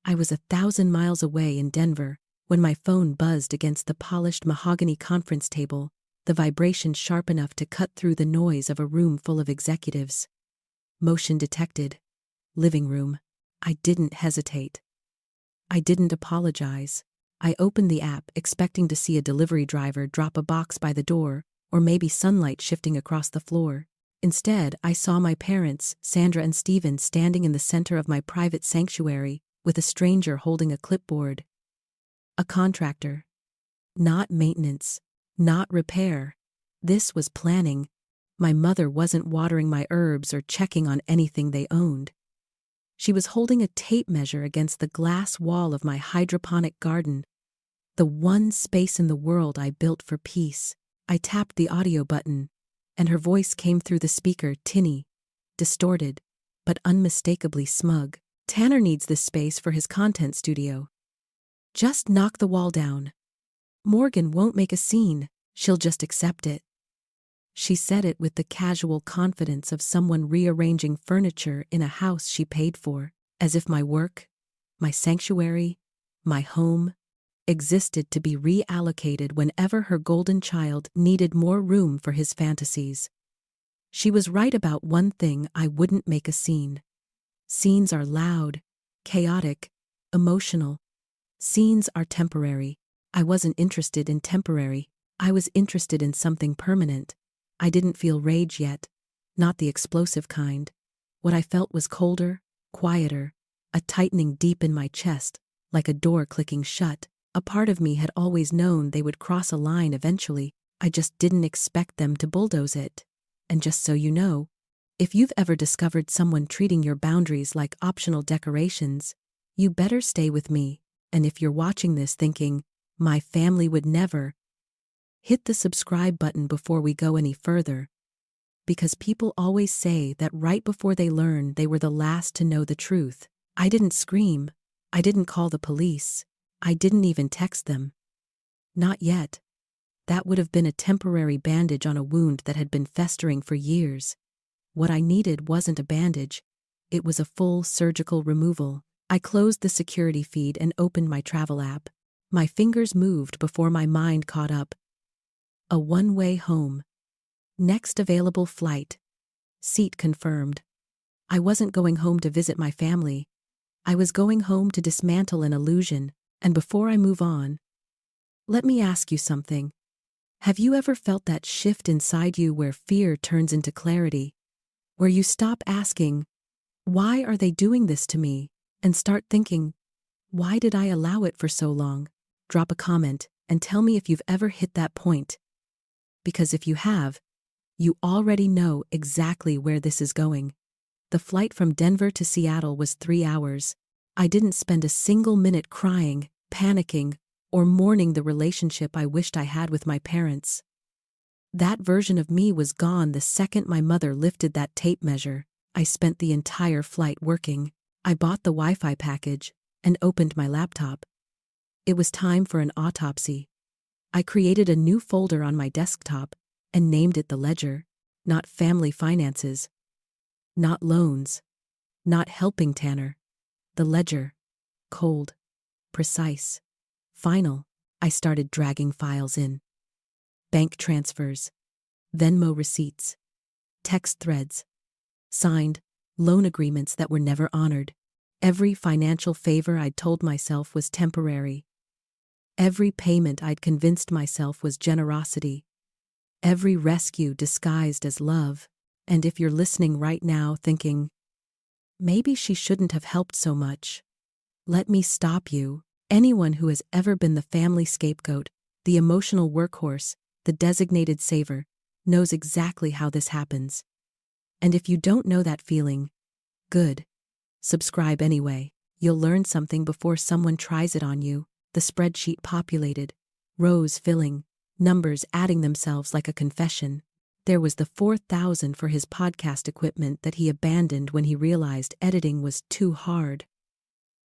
I was 1,000 miles away in Denver when my phone buzzed against the polished mahogany conference table, the vibration sharp enough to cut through the noise of a room full of executives. Motion detected. Living room. I didn't hesitate. I didn't apologize. I opened the app expecting to see a delivery driver drop a box by the door, or maybe sunlight shifting across the floor. Instead, I saw my parents, Sandra and Steven, standing in the center of my private sanctuary, with a stranger holding a clipboard. A contractor. Not maintenance. Not repair. This was planning. My mother wasn't watering my herbs or checking on anything they owned. She was holding a tape measure against the glass wall of my hydroponic garden, the one space in the world I built for peace. I tapped the audio button, and her voice came through the speaker, tinny, distorted, but unmistakably smug. Tanner needs this space for his content studio. Just knock the wall down. Morgan won't make a scene, she'll just accept it. She said it with the casual confidence of someone rearranging furniture in a house she paid for, as if my work, my sanctuary, my home, existed to be reallocated whenever her golden child needed more room for his fantasies. She was right about one thing: I wouldn't make a scene. Scenes are loud, chaotic, emotional. Scenes are temporary. I wasn't interested in temporary. I was interested in something permanent. I didn't feel rage yet, not the explosive kind. What I felt was colder, quieter, a tightening deep in my chest, like a door clicking shut. A part of me had always known they would cross a line eventually. I just didn't expect them to bulldoze it. And just so you know, if you've ever discovered someone treating your boundaries like optional decorations, you better stay with me. And if you're watching this thinking, my family would never, hit the subscribe button before we go any further. Because people always say that right before they learn they were the last to know the truth. I didn't scream. I didn't call the police. I didn't even text them. Not yet. That would have been a temporary bandage on a wound that had been festering for years. What I needed wasn't a bandage. It was a full surgical removal. I closed the security feed and opened my travel app. My fingers moved before my mind caught up. A one-way home. Next available flight. Seat confirmed. I wasn't going home to visit my family. I was going home to dismantle an illusion. And before I move on, let me ask you something. Have you ever felt that shift inside you where fear turns into clarity? Where you stop asking, why are they doing this to me? And start thinking, why did I allow it for so long? Drop a comment and tell me if you've ever hit that point. Because if you have, you already know exactly where this is going. The flight from Denver to Seattle was 3 hours. I didn't spend a single minute crying, panicking, or mourning the relationship I wished I had with my parents. That version of me was gone the second my mother lifted that tape measure. I spent the entire flight working. I bought the Wi-Fi package and opened my laptop. It was time for an autopsy. I created a new folder on my desktop and named it the ledger. Not family finances. Not loans. Not helping Tanner. The ledger. Cold. Precise. Final. I started dragging files in. Bank transfers. Venmo receipts. Text threads. Signed. Loan agreements that were never honored. Every financial favor I'd told myself was temporary. Every payment I'd convinced myself was generosity. Every rescue disguised as love. And if you're listening right now thinking, maybe she shouldn't have helped so much, let me stop you. Anyone who has ever been the family scapegoat, the emotional workhorse, the designated saver, knows exactly how this happens. And if you don't know that feeling, good. Subscribe anyway. You'll learn something before someone tries it on you. The spreadsheet populated, rows filling, numbers adding themselves like a confession. There was the $4,000 for his podcast equipment that he abandoned when he realized editing was too hard.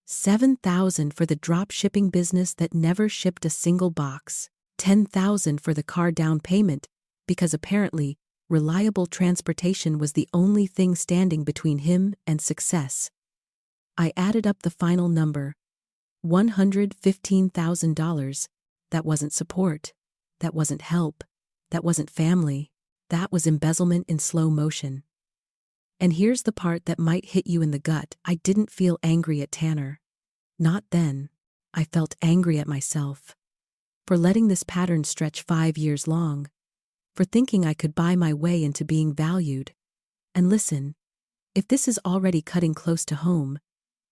$7,000 for the drop shipping business that never shipped a single box. $10,000 for the car down payment, because apparently, reliable transportation was the only thing standing between him and success. I added up the final number, $115,000. That wasn't support. That wasn't help. That wasn't family. That was embezzlement in slow motion. And here's the part that might hit you in the gut. I didn't feel angry at Tanner. Not then. I felt angry at myself. For letting this pattern stretch 5 years long. For thinking I could buy my way into being valued. And listen, if this is already cutting close to home,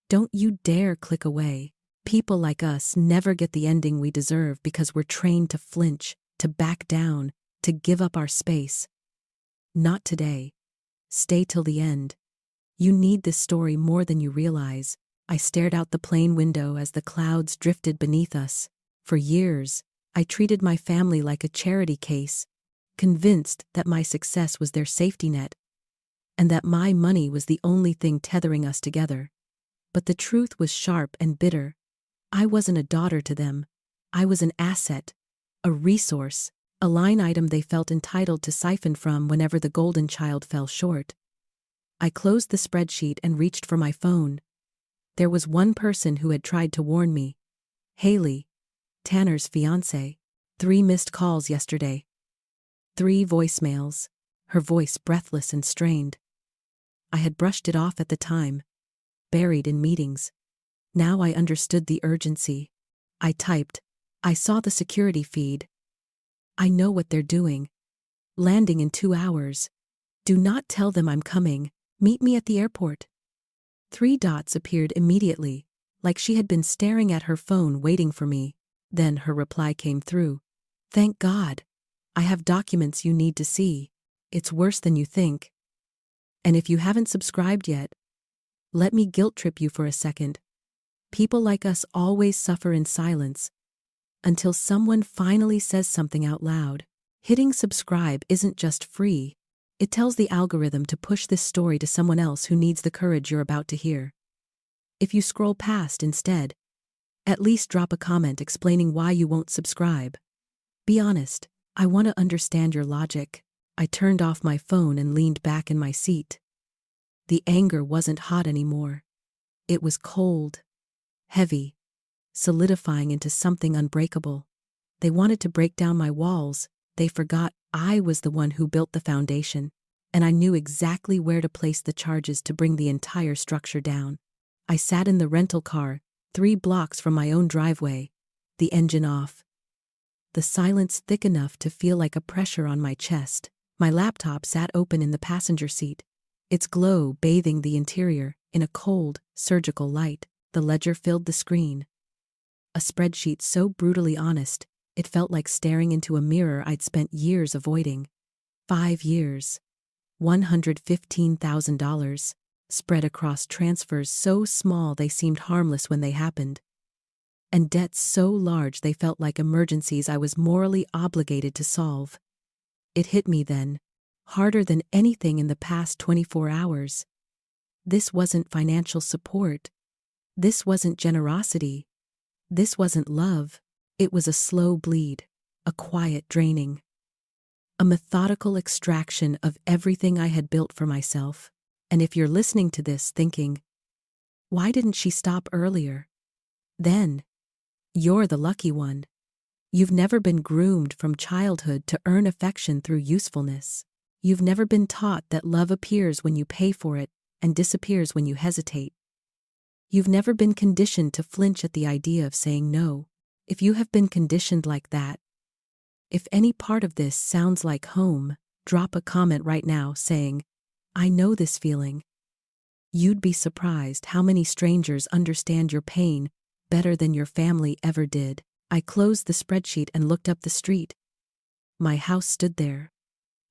don't you dare click away. People like us never get the ending we deserve because we're trained to flinch, to back down, to give up our space. Not today. Stay till the end. You need this story more than you realize. I stared out the plane window as the clouds drifted beneath us. For years, I treated my family like a charity case, convinced that my success was their safety net, and that my money was the only thing tethering us together. But the truth was sharp and bitter. I wasn't a daughter to them. I was an asset, a resource, a line item they felt entitled to siphon from whenever the golden child fell short. I closed the spreadsheet and reached for my phone. There was one person who had tried to warn me. Haley, Tanner's fiancée. 3 missed calls yesterday. 3 voicemails, her voice breathless and strained. I had brushed it off at the time, buried in meetings. Now I understood the urgency. I typed. I saw the security feed. I know what they're doing. Landing in 2 hours. Do not tell them I'm coming. Meet me at the airport. 3 dots appeared immediately, like she had been staring at her phone waiting for me. Then her reply came through. Thank God. I have documents you need to see. It's worse than you think. And if you haven't subscribed yet, let me guilt trip you for a second. People like us always suffer in silence until someone finally says something out loud. Hitting subscribe isn't just free. It tells the algorithm to push this story to someone else who needs the courage you're about to hear. If you scroll past instead, at least drop a comment explaining why you won't subscribe. Be honest, I want to understand your logic. I turned off my phone and leaned back in my seat. The anger wasn't hot anymore. It was cold, heavy, solidifying into something unbreakable. They wanted to break down my walls. They forgot I was the one who built the foundation, and I knew exactly where to place the charges to bring the entire structure down. I sat in the rental car, 3 blocks from my own driveway, the engine off. The silence thick enough to feel like a pressure on my chest. My laptop sat open in the passenger seat, its glow bathing the interior in a cold, surgical light. The ledger filled the screen. A spreadsheet so brutally honest, it felt like staring into a mirror I'd spent years avoiding. 5 years. $115,000, spread across transfers so small they seemed harmless when they happened. And debts so large they felt like emergencies I was morally obligated to solve. It hit me then, harder than anything in the past 24 hours. This wasn't financial support. This wasn't generosity. This wasn't love. It was a slow bleed, a quiet draining. A methodical extraction of everything I had built for myself. And if you're listening to this thinking, why didn't she stop earlier? Then, you're the lucky one. You've never been groomed from childhood to earn affection through usefulness. You've never been taught that love appears when you pay for it and disappears when you hesitate. You've never been conditioned to flinch at the idea of saying no. If you have been conditioned like that, if any part of this sounds like home, drop a comment right now saying, I know this feeling. You'd be surprised how many strangers understand your pain better than your family ever did. I closed the spreadsheet and looked up the street. My house stood there.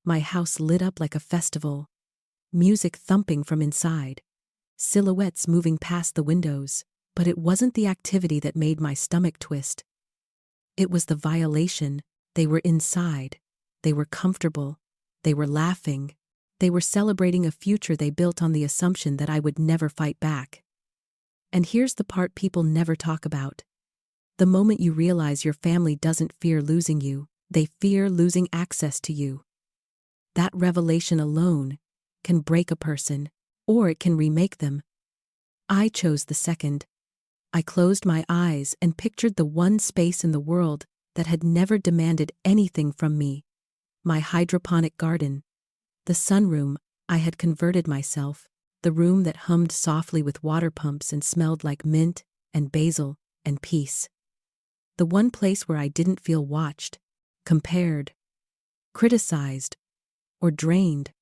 My house lit up like a festival. Music thumping from inside. Silhouettes moving past the windows. But it wasn't the activity that made my stomach twist. It was the violation. They were inside. They were comfortable. They were laughing. They were celebrating a future they built on the assumption that I would never fight back. And here's the part people never talk about. The moment you realize your family doesn't fear losing you, they fear losing access to you. That revelation alone can break a person, or it can remake them. I chose the second. I closed my eyes and pictured the one space in the world that had never demanded anything from me. My hydroponic garden. The sunroom I had converted myself, the room that hummed softly with water pumps and smelled like mint and basil and peace. The one place where I didn't feel watched, compared, criticized, or drained.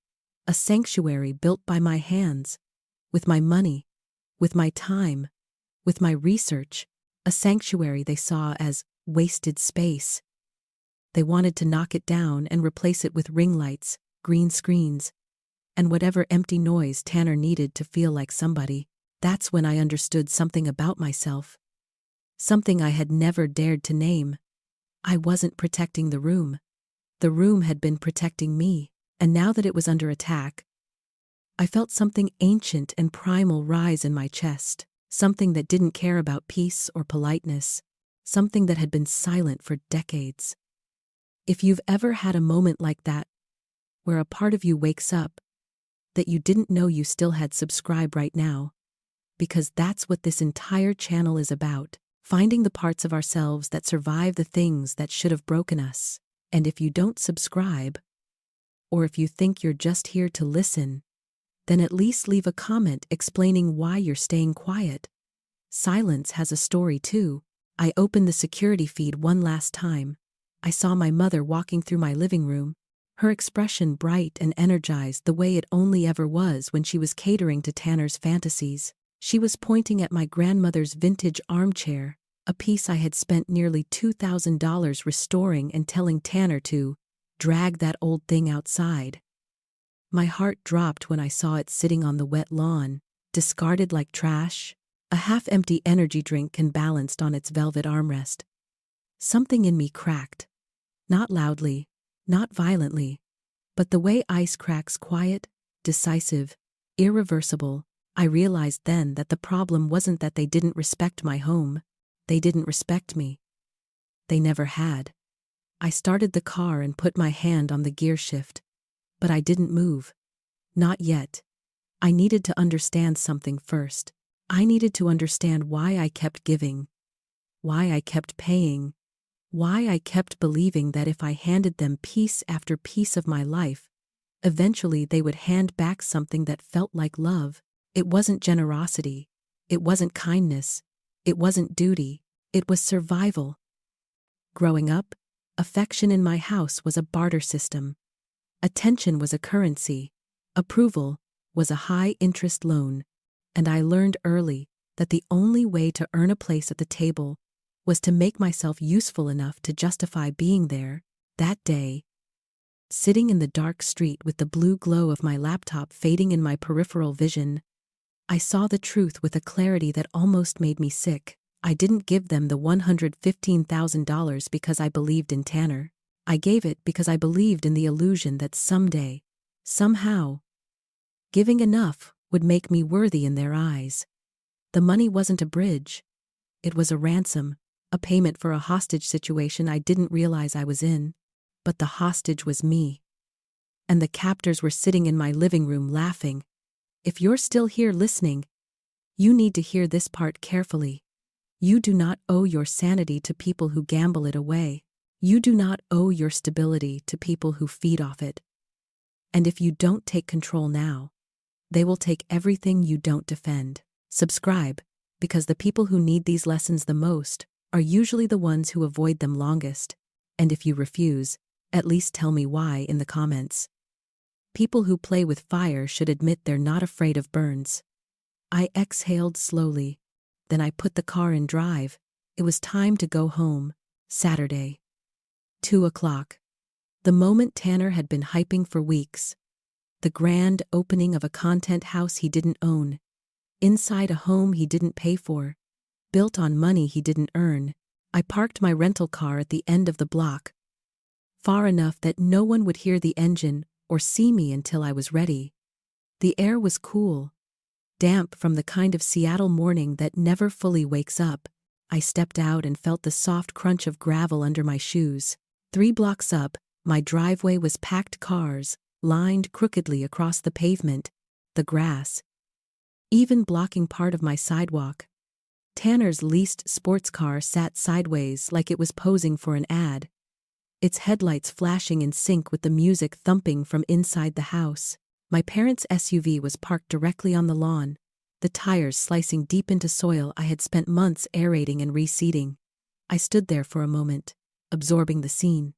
A sanctuary built by my hands, with my money, with my time, with my research. A sanctuary they saw as wasted space. They wanted to knock it down and replace it with ring lights, green screens, and whatever empty noise Tanner needed to feel like somebody. That's when I understood something about myself. Something I had never dared to name. I wasn't protecting the room. The room had been protecting me, and now that it was under attack, I felt something ancient and primal rise in my chest, something that didn't care about peace or politeness, something that had been silent for decades. If you've ever had a moment like that, where a part of you wakes up, that you didn't know you still had, subscribe right now, because that's what this entire channel is about, finding the parts of ourselves that survive the things that should have broken us. And if you don't subscribe, or if you think you're just here to listen, then at least leave a comment explaining why you're staying quiet. Silence has a story too. I opened the security feed one last time. I saw my mother walking through my living room, her expression bright and energized the way it only ever was when she was catering to Tanner's fantasies. She was pointing at my grandmother's vintage armchair, a piece I had spent nearly $2,000 restoring, and telling Tanner to drag that old thing outside. My heart dropped when I saw it sitting on the wet lawn, discarded like trash, a half-empty energy drink balanced on its velvet armrest. Something in me cracked. Not loudly, not violently, but the way ice cracks, quiet, decisive, irreversible. I realized then that the problem wasn't that they didn't respect my home. They didn't respect me. They never had. I started the car and put my hand on the gear shift, but I didn't move. Not yet. I needed to understand something first. I needed to understand why I kept giving, why I kept paying, why I kept believing that if I handed them piece after piece of my life, eventually they would hand back something that felt like love. It wasn't generosity. It wasn't kindness. It wasn't duty. It was survival. Growing up, affection in my house was a barter system. Attention was a currency. Approval was a high-interest loan. And I learned early that the only way to earn a place at the table was to make myself useful enough to justify being there. That day, sitting in the dark street with the blue glow of my laptop fading in my peripheral vision, I saw the truth with a clarity that almost made me sick. I didn't give them the $115,000 because I believed in Tanner. I gave it because I believed in the illusion that someday, somehow, giving enough would make me worthy in their eyes. The money wasn't a bridge. It was a ransom, a payment for a hostage situation I didn't realize I was in. But the hostage was me. And the captors were sitting in my living room laughing. If you're still here listening, you need to hear this part carefully. You do not owe your sanity to people who gamble it away. You do not owe your stability to people who feed off it. And if you don't take control now, they will take everything you don't defend. Subscribe, because the people who need these lessons the most are usually the ones who avoid them longest. And if you refuse, at least tell me why in the comments. People who play with fire should admit they're not afraid of burns. I exhaled slowly. Then I put the car in drive. It was time to go home. Saturday. 2 o'clock. The moment Tanner had been hyping for weeks. The grand opening of a content house he didn't own. Inside a home he didn't pay for. Built on money he didn't earn. I parked my rental car at the end of the block, far enough that no one would hear the engine or see me until I was ready. The air was cool, damp from the kind of Seattle morning that never fully wakes up. I stepped out and felt the soft crunch of gravel under my shoes. 3 blocks up, my driveway was packed cars, lined crookedly across the pavement, the grass, even blocking part of my sidewalk. Tanner's leased sports car sat sideways like it was posing for an ad, its headlights flashing in sync with the music thumping from inside the house. My parents' SUV was parked directly on the lawn, the tires slicing deep into soil I had spent months aerating and reseeding. I stood there for a moment, absorbing the scene.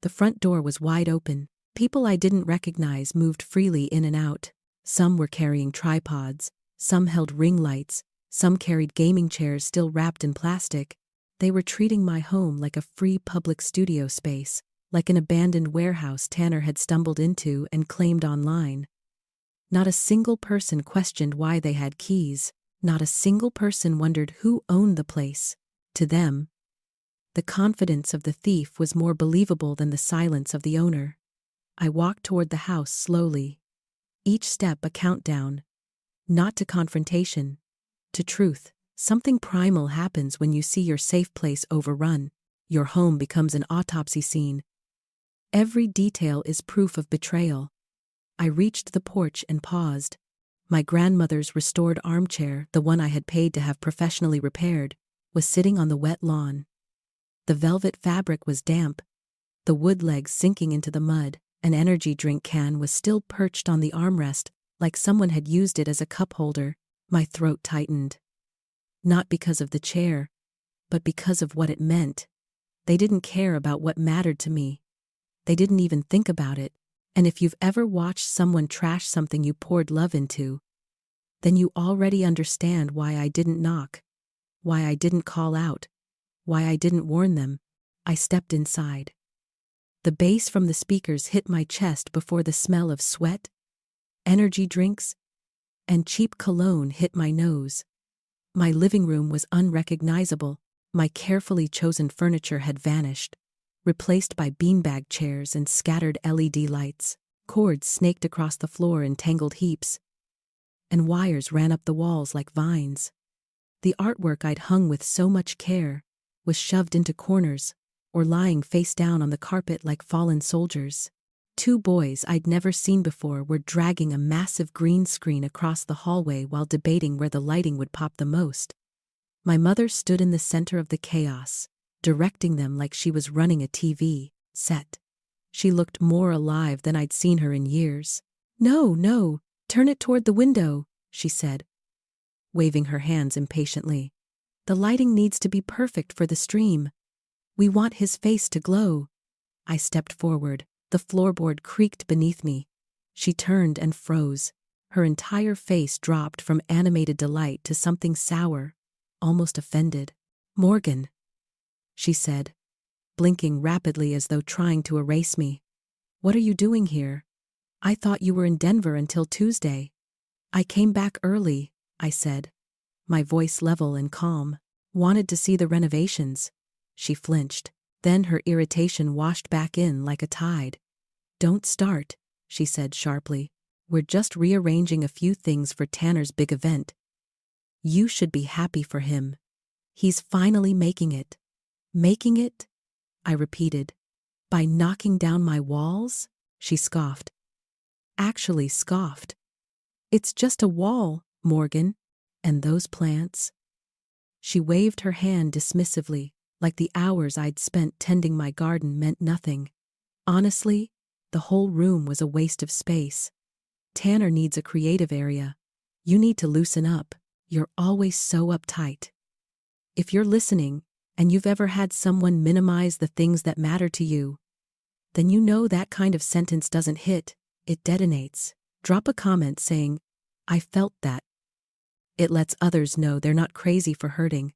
The front door was wide open. People I didn't recognize moved freely in and out. Some were carrying tripods, some held ring lights, some carried gaming chairs still wrapped in plastic. They were treating my home like a free public studio space, like an abandoned warehouse Tanner had stumbled into and claimed online. Not a single person questioned why they had keys. Not a single person wondered who owned the place. To them, the confidence of the thief was more believable than the silence of the owner. I walked toward the house slowly, each step a countdown. Not to confrontation, to truth. Something primal happens when you see your safe place overrun. Your home becomes an autopsy scene. Every detail is proof of betrayal. I reached the porch and paused. My grandmother's restored armchair, the one I had paid to have professionally repaired, was sitting on the wet lawn. The velvet fabric was damp, the wood legs sinking into the mud. An energy drink can was still perched on the armrest, like someone had used it as a cup holder. My throat tightened. Not because of the chair, but because of what it meant. They didn't care about what mattered to me. They didn't even think about it. And if you've ever watched someone trash something you poured love into, then you already understand why I didn't knock, why I didn't call out, why I didn't warn them. I stepped inside. The bass from the speakers hit my chest before the smell of sweat, energy drinks, and cheap cologne hit my nose. My living room was unrecognizable. My carefully chosen furniture had vanished, replaced by beanbag chairs and scattered LED lights. Cords snaked across the floor in tangled heaps, and wires ran up the walls like vines. The artwork I'd hung with so much care was shoved into corners or lying face down on the carpet like fallen soldiers. Two boys I'd never seen before were dragging a massive green screen across the hallway while debating where the lighting would pop the most. My mother stood in the center of the chaos, directing them like she was running a TV set. She looked more alive than I'd seen her in years. No, turn it toward the window," she said, waving her hands impatiently. "The lighting needs to be perfect for the stream. We want his face to glow." I stepped forward. The floorboard creaked beneath me. She turned and froze. Her entire face dropped from animated delight to something sour, almost offended. "Morgan," she said, blinking rapidly as though trying to erase me. "What are you doing here? I thought you were in Denver until Tuesday." "I came back early," I said, my voice level and calm. "Wanted to see the renovations." She flinched. Then her irritation washed back in like a tide. "Don't start," she said sharply. "We're just rearranging a few things for Tanner's big event. You should be happy for him. He's finally making it." "Making it?" I repeated. "By knocking down my walls?" She scoffed. Actually scoffed. "It's just a wall, Morgan. And those plants?" She waved her hand dismissively, like the hours I'd spent tending my garden meant nothing. Honestly, the whole room was a waste of space. "Tanner needs a creative area. You need to loosen up. You're always so uptight." If you're listening, and you've ever had someone minimize the things that matter to you, then you know that kind of sentence doesn't hit, it detonates. Drop a comment saying, "I felt that." It lets others know they're not crazy for hurting.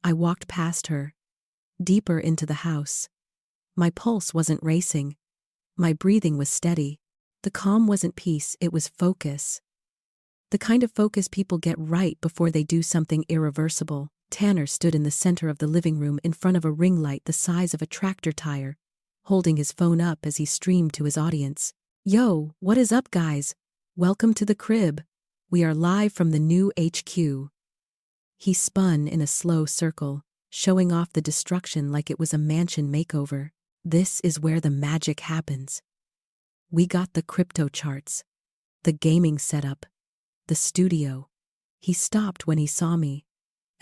I walked past her, deeper into the house. My pulse wasn't racing. My breathing was steady. The calm wasn't peace, it was focus. The kind of focus people get right before they do something irreversible. Tanner stood in the center of the living room in front of a ring light the size of a tractor tire, holding his phone up as he streamed to his audience. "Yo, what is up, guys? Welcome to the crib. We are live from the new HQ." He spun in a slow circle, showing off the destruction like it was a mansion makeover. "This is where the magic happens. We got the crypto charts, the gaming setup, the studio." He stopped when he saw me,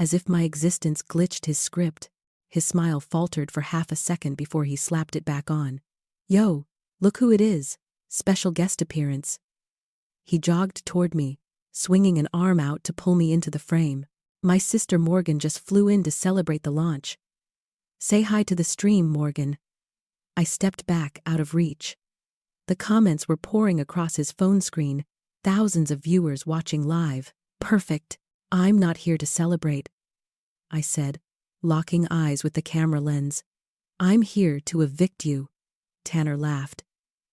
As if my existence glitched his script, his smile faltered for half a second before he slapped it back on. Yo, look who it is. Special guest appearance. He jogged toward me, swinging an arm out to pull me into the frame. My sister Morgan just flew in to celebrate the launch. Say hi to the stream, Morgan. I stepped back out of reach. The comments were pouring across his phone screen, thousands of viewers watching live. Perfect. I'm not here to celebrate, I said, locking eyes with the camera lens. I'm here to evict you. Tanner laughed.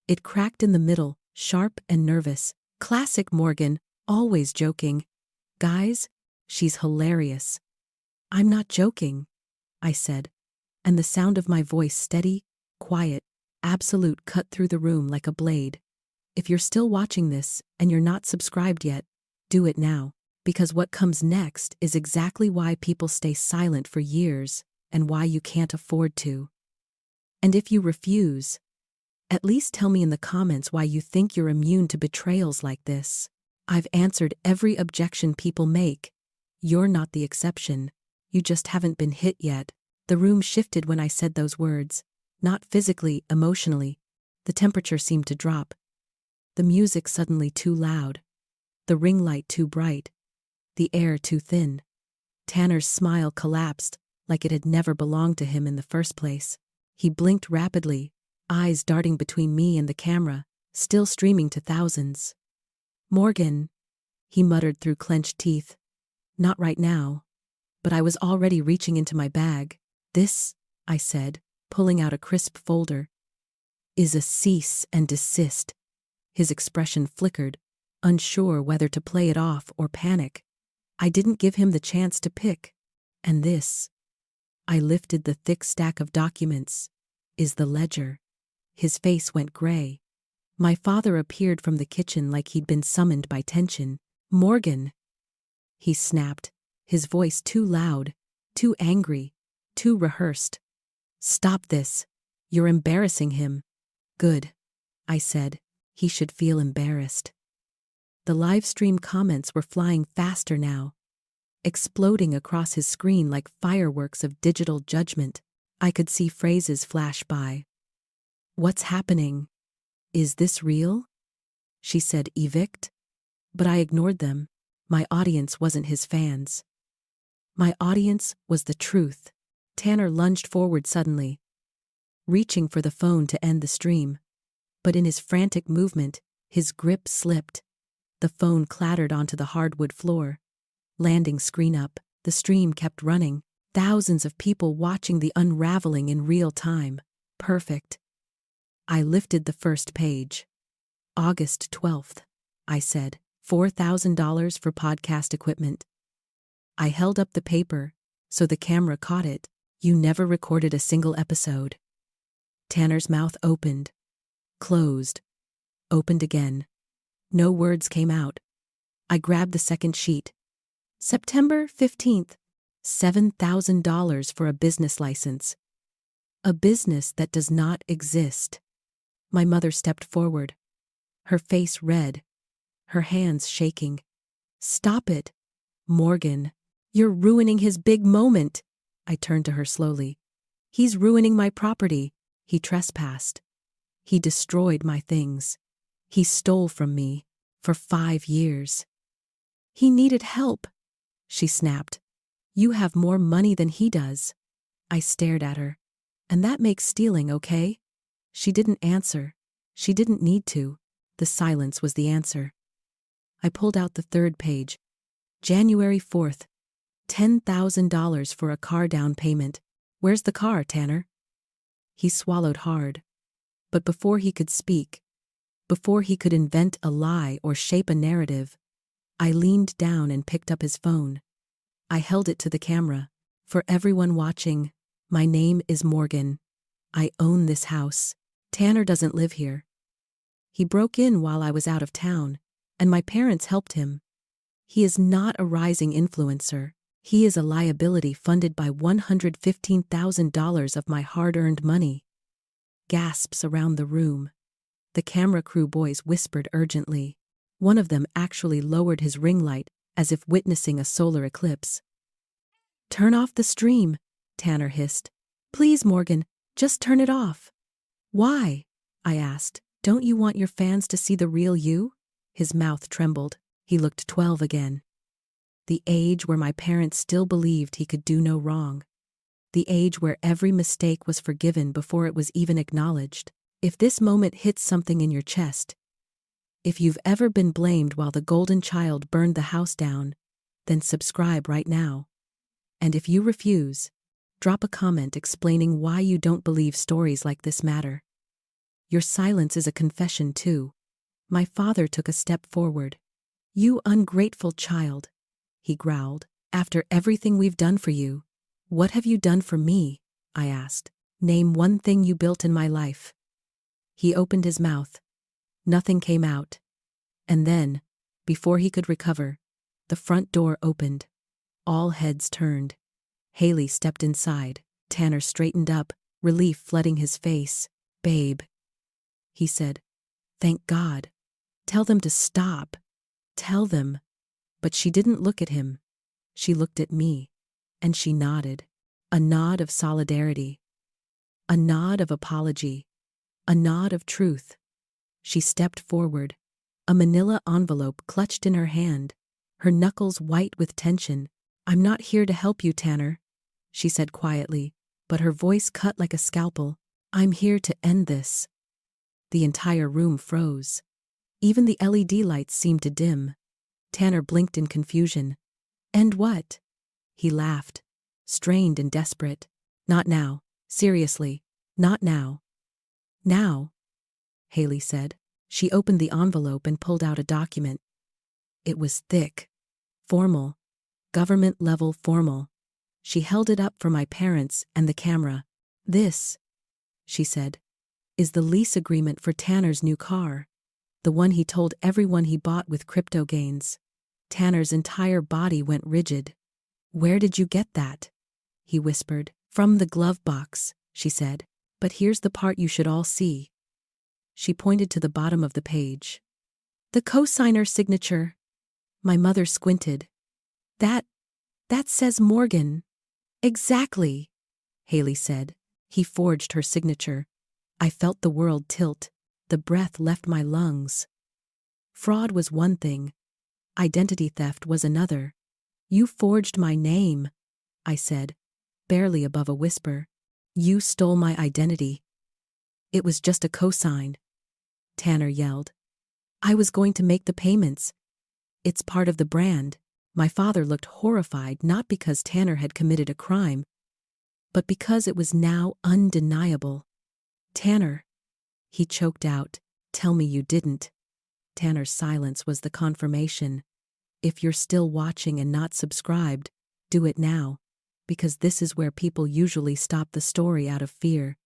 It cracked in the middle, sharp and nervous. Classic Morgan, always joking. Guys, she's hilarious. I'm not joking, I said, and the sound of my voice steady, quiet, absolute cut through the room like a blade. If you're still watching this and you're not subscribed yet, do it now, because what comes next is exactly why people stay silent for years and why you can't afford to. And if you refuse, at least tell me in the comments why you think you're immune to betrayals like this. I've answered every objection people make. You're not the exception. You just haven't been hit yet. The room shifted when I said those words. Not physically, emotionally. The temperature seemed to drop. The music suddenly too loud. The ring light too bright. The air too thin. Tanner's smile collapsed, like it had never belonged to him in the first place. He blinked rapidly, eyes darting between me and the camera, still streaming to thousands. Morgan, he muttered through clenched teeth. Not right now. But I was already reaching into my bag. This, I said, pulling out a crisp folder, is a cease and desist. His expression flickered, unsure whether to play it off or panic. I didn't give him the chance to pick. And this, I lifted the thick stack of documents, is the ledger. His face went gray. My father appeared from the kitchen like he'd been summoned by tension. Morgan, he snapped, his voice too loud, too angry, too rehearsed. Stop this. You're embarrassing him. Good, I said. He should feel embarrassed. The live stream comments were flying faster now, exploding across his screen like fireworks of digital judgment. I could see phrases flash by. What's happening? Is this real? She said evict. But I ignored them. My audience wasn't his fans. My audience was the truth. Tanner lunged forward suddenly, reaching for the phone to end the stream. But in his frantic movement, his grip slipped. The phone clattered onto the hardwood floor. Landing screen up, the stream kept running. Thousands of people watching the unraveling in real time. Perfect. I lifted the first page. August 12th, I said. $4,000 for podcast equipment. I held up the paper, so the camera caught it. You never recorded a single episode. Tanner's mouth opened, closed, opened again. No words came out. I grabbed the second sheet. September 15th, $7,000 for a business license. A business that does not exist. My mother stepped forward, her face red, her hands shaking. Stop it, Morgan. You're ruining his big moment. I turned to her slowly. He's ruining my property. He trespassed. He destroyed my things. He stole from me for 5 years. He needed help, she snapped. You have more money than he does. I stared at her. And that makes stealing okay? She didn't answer. She didn't need to. The silence was the answer. I pulled out the third page. January 4th. $10,000 for a car down payment. Where's the car, Tanner? He swallowed hard. But before he could speak, before he could invent a lie or shape a narrative, I leaned down and picked up his phone. I held it to the camera. For everyone watching, my name is Morgan. I own this house. Tanner doesn't live here. He broke in while I was out of town, and my parents helped him. He is not a rising influencer. He is a liability funded by $115,000 of my hard-earned money. Gasps around the room. The camera crew boys whispered urgently. One of them actually lowered his ring light, as if witnessing a solar eclipse. Turn off the stream, Tanner hissed. Please, Morgan, just turn it off. Why? I asked. Don't you want your fans to see the real you? His mouth trembled. He looked 12 again. The age where my parents still believed he could do no wrong. The age where every mistake was forgiven before it was even acknowledged. If this moment hits something in your chest, if you've ever been blamed while the golden child burned the house down, then subscribe right now. And if you refuse, drop a comment explaining why you don't believe stories like this matter. Your silence is a confession too. My father took a step forward. You ungrateful child, he growled. After everything we've done for you, what have you done for me? I asked. Name one thing you built in my life. He opened his mouth. Nothing came out. And then, before he could recover, the front door opened. All heads turned. Haley stepped inside. Tanner straightened up, relief flooding his face. Babe, he said. Thank God. Tell them to stop. Tell them. But she didn't look at him. She looked at me, and she nodded. A nod of solidarity. A nod of apology. A nod of truth. She stepped forward, a manila envelope clutched in her hand, her knuckles white with tension. I'm not here to help you, Tanner, she said quietly, but her voice cut like a scalpel. I'm here to end this. The entire room froze. Even the LED lights seemed to dim. Tanner blinked in confusion. End what? He laughed, strained and desperate. Not now. Seriously, not now. Now, Haley said. She opened the envelope and pulled out a document. It was thick, formal, government-level formal. She held it up for my parents and the camera. This, she said, is the lease agreement for Tanner's new car, the one he told everyone he bought with crypto gains. Tanner's entire body went rigid. Where did you get that? He whispered. From the glove box, she said. But here's the part you should all see. She pointed to the bottom of the page. The co-signer's signature. My mother squinted. That says Morgan. Exactly, Haley said. He forged her signature. I felt the world tilt. The breath left my lungs. Fraud was one thing. Identity theft was another. You forged my name, I said, barely above a whisper. You stole my identity. It was just a cosign, Tanner yelled. I was going to make the payments. It's part of the brand. My father looked horrified, not because Tanner had committed a crime, but because it was now undeniable. Tanner, he choked out, tell me you didn't. Tanner's silence was the confirmation. If you're still watching and not subscribed, do it now, because this is where people usually stop the story out of fear.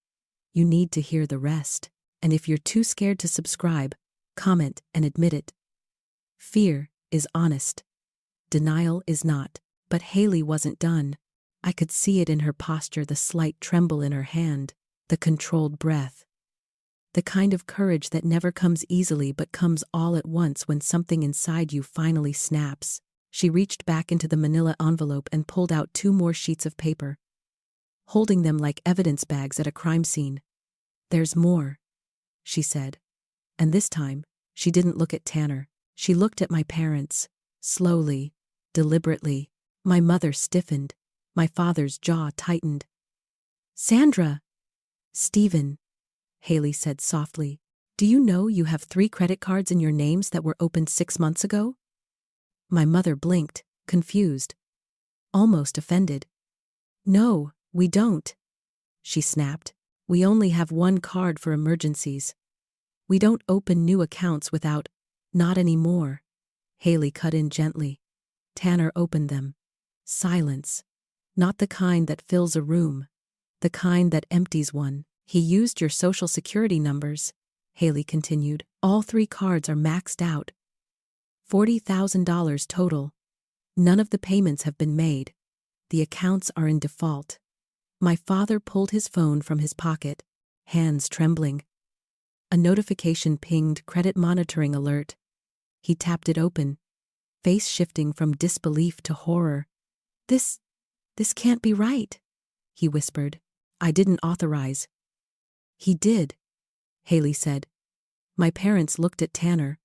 You need to hear the rest, and if you're too scared to subscribe, comment and admit it. Fear is honest. Denial is not. But Haley wasn't done. I could see it in her posture, the slight tremble in her hand, the controlled breath. The kind of courage that never comes easily but comes all at once when something inside you finally snaps. She reached back into the manila envelope and pulled out 2 more sheets of paper, holding them like evidence bags at a crime scene. There's more, she said. And this time, she didn't look at Tanner. She looked at my parents, slowly, deliberately. My mother stiffened. My father's jaw tightened. Sandra! Stephen, Haley said softly. Do you know you have 3 credit cards in your names that were opened 6 months ago? My mother blinked, confused, almost offended. No, we don't, she snapped. We only have 1 card for emergencies. We don't open new accounts without, not anymore. Haley cut in gently. Tanner opened them. Silence. Not the kind that fills a room. The kind that empties one. He used your social security numbers, Haley continued. All 3 cards are maxed out. $40,000 total. None of the payments have been made. The accounts are in default. My father pulled his phone from his pocket, hands trembling. A notification pinged, credit monitoring alert. He tapped it open, face shifting from disbelief to horror. This "This can't be right," he whispered. "I didn't authorize." "He did," Haley said. My parents looked at Tanner,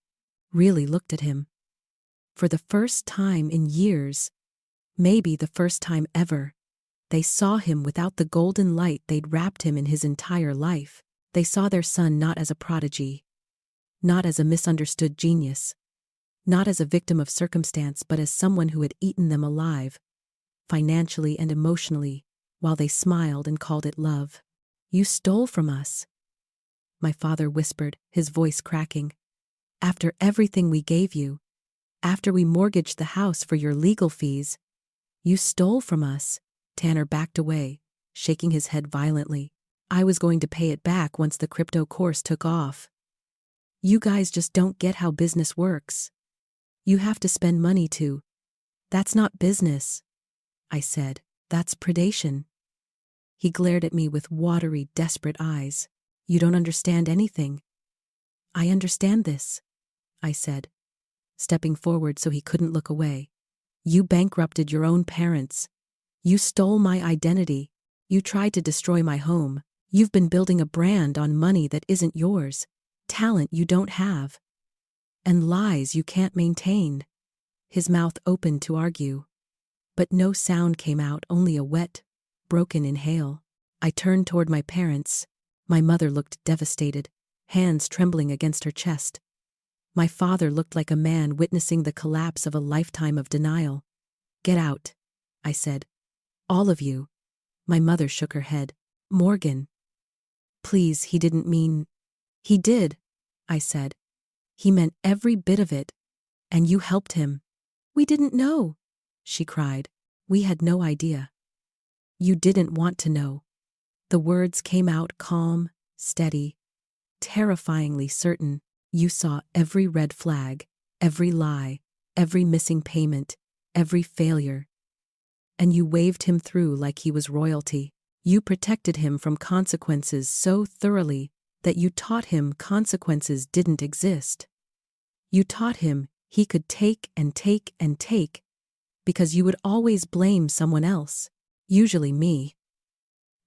really looked at him. For the first time in years, maybe the first time ever, they saw him without the golden light they'd wrapped him in his entire life. They saw their son not as a prodigy, not as a misunderstood genius, not as a victim of circumstance, but as someone who had eaten them alive, financially and emotionally, while they smiled and called it love. "You stole from us," my father whispered, his voice cracking. "After everything we gave you, after we mortgaged the house for your legal fees, you stole from us." Tanner backed away, shaking his head violently. "I was going to pay it back once the crypto course took off. You guys just don't get how business works. You have to spend money to." "That's not business," I said. "That's predation." He glared at me with watery, desperate eyes. "You don't understand anything." "I understand this," I said, stepping forward so he couldn't look away. "You bankrupted your own parents. You stole my identity. You tried to destroy my home. You've been building a brand on money that isn't yours, talent you don't have, and lies you can't maintain." His mouth opened to argue, but no sound came out, only a wet, broken inhale. I turned toward my parents. My mother looked devastated, hands trembling against her chest. My father looked like a man witnessing the collapse of a lifetime of denial. "Get out," I said. "All of you." My mother shook her head. "Morgan. Please, he didn't mean—" "He did," I said. "He meant every bit of it. And you helped him." "We didn't know," she cried. "We had no idea." "You didn't want to know." The words came out calm, steady, terrifyingly certain. "You saw every red flag, every lie, every missing payment, every failure. And you waved him through like he was royalty. You protected him from consequences so thoroughly that you taught him consequences didn't exist. You taught him he could take and take and take, because you would always blame someone else, usually me."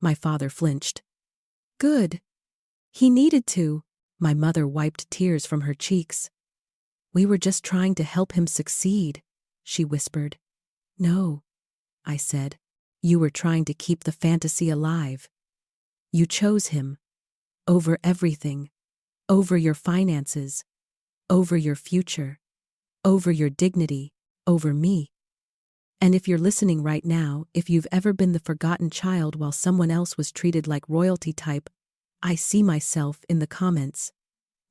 My father flinched. "Good. He needed to." My mother wiped tears from her cheeks. "We were just trying to help him succeed," she whispered. "No," I said. "You were trying to keep the fantasy alive. You chose him. Over everything. Over your finances. Over your future. Over your dignity. Over me. And if you're listening right now, if you've ever been the forgotten child while someone else was treated like royalty type, I see myself in the comments.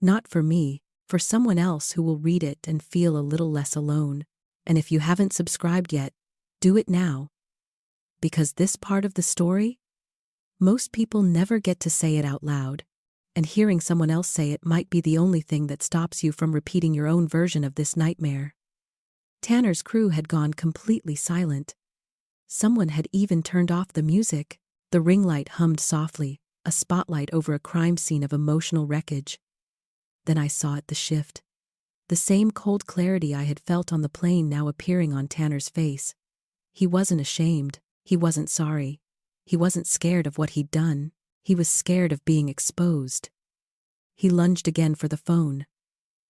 Not for me, for someone else who will read it and feel a little less alone. And if you haven't subscribed yet, do it now. Because this part of the story, most people never get to say it out loud, and hearing someone else say it might be the only thing that stops you from repeating your own version of this nightmare. Tanner's crew had gone completely silent. Someone had even turned off the music. The ring light hummed softly, a spotlight over a crime scene of emotional wreckage. Then I saw it, the shift. The same cold clarity I had felt on the plane now appearing on Tanner's face. He wasn't ashamed. He wasn't sorry. He wasn't scared of what he'd done. He was scared of being exposed. He lunged again for the phone.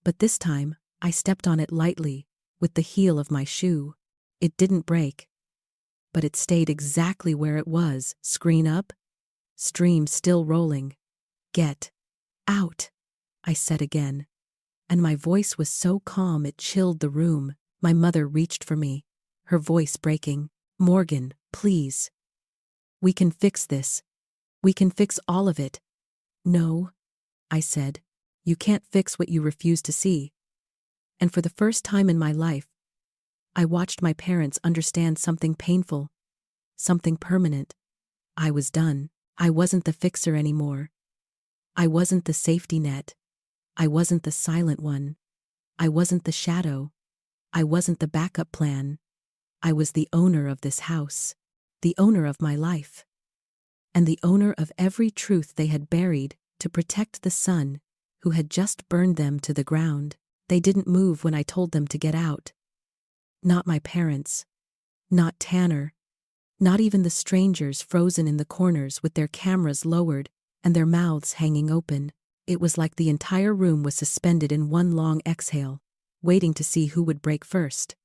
But this time, I stepped on it lightly, with the heel of my shoe. It didn't break. But it stayed exactly where it was, screen up, stream still rolling. "Get out," I said again. And my voice was so calm it chilled the room. My mother reached for me, her voice breaking. "Morgan, please. We can fix this. We can fix all of it." "No," I said. "You can't fix what you refuse to see." And for the first time in my life, I watched my parents understand something painful, something permanent. I was done. I wasn't the fixer anymore. I wasn't the safety net. I wasn't the silent one. I wasn't the shadow. I wasn't the backup plan. I was the owner of this house, the owner of my life, and the owner of every truth they had buried to protect the sun who had just burned them to the ground. They didn't move when I told them to get out. Not my parents. Not Tanner. Not even the strangers frozen in the corners with their cameras lowered and their mouths hanging open. It was like the entire room was suspended in one long exhale, waiting to see who would break first.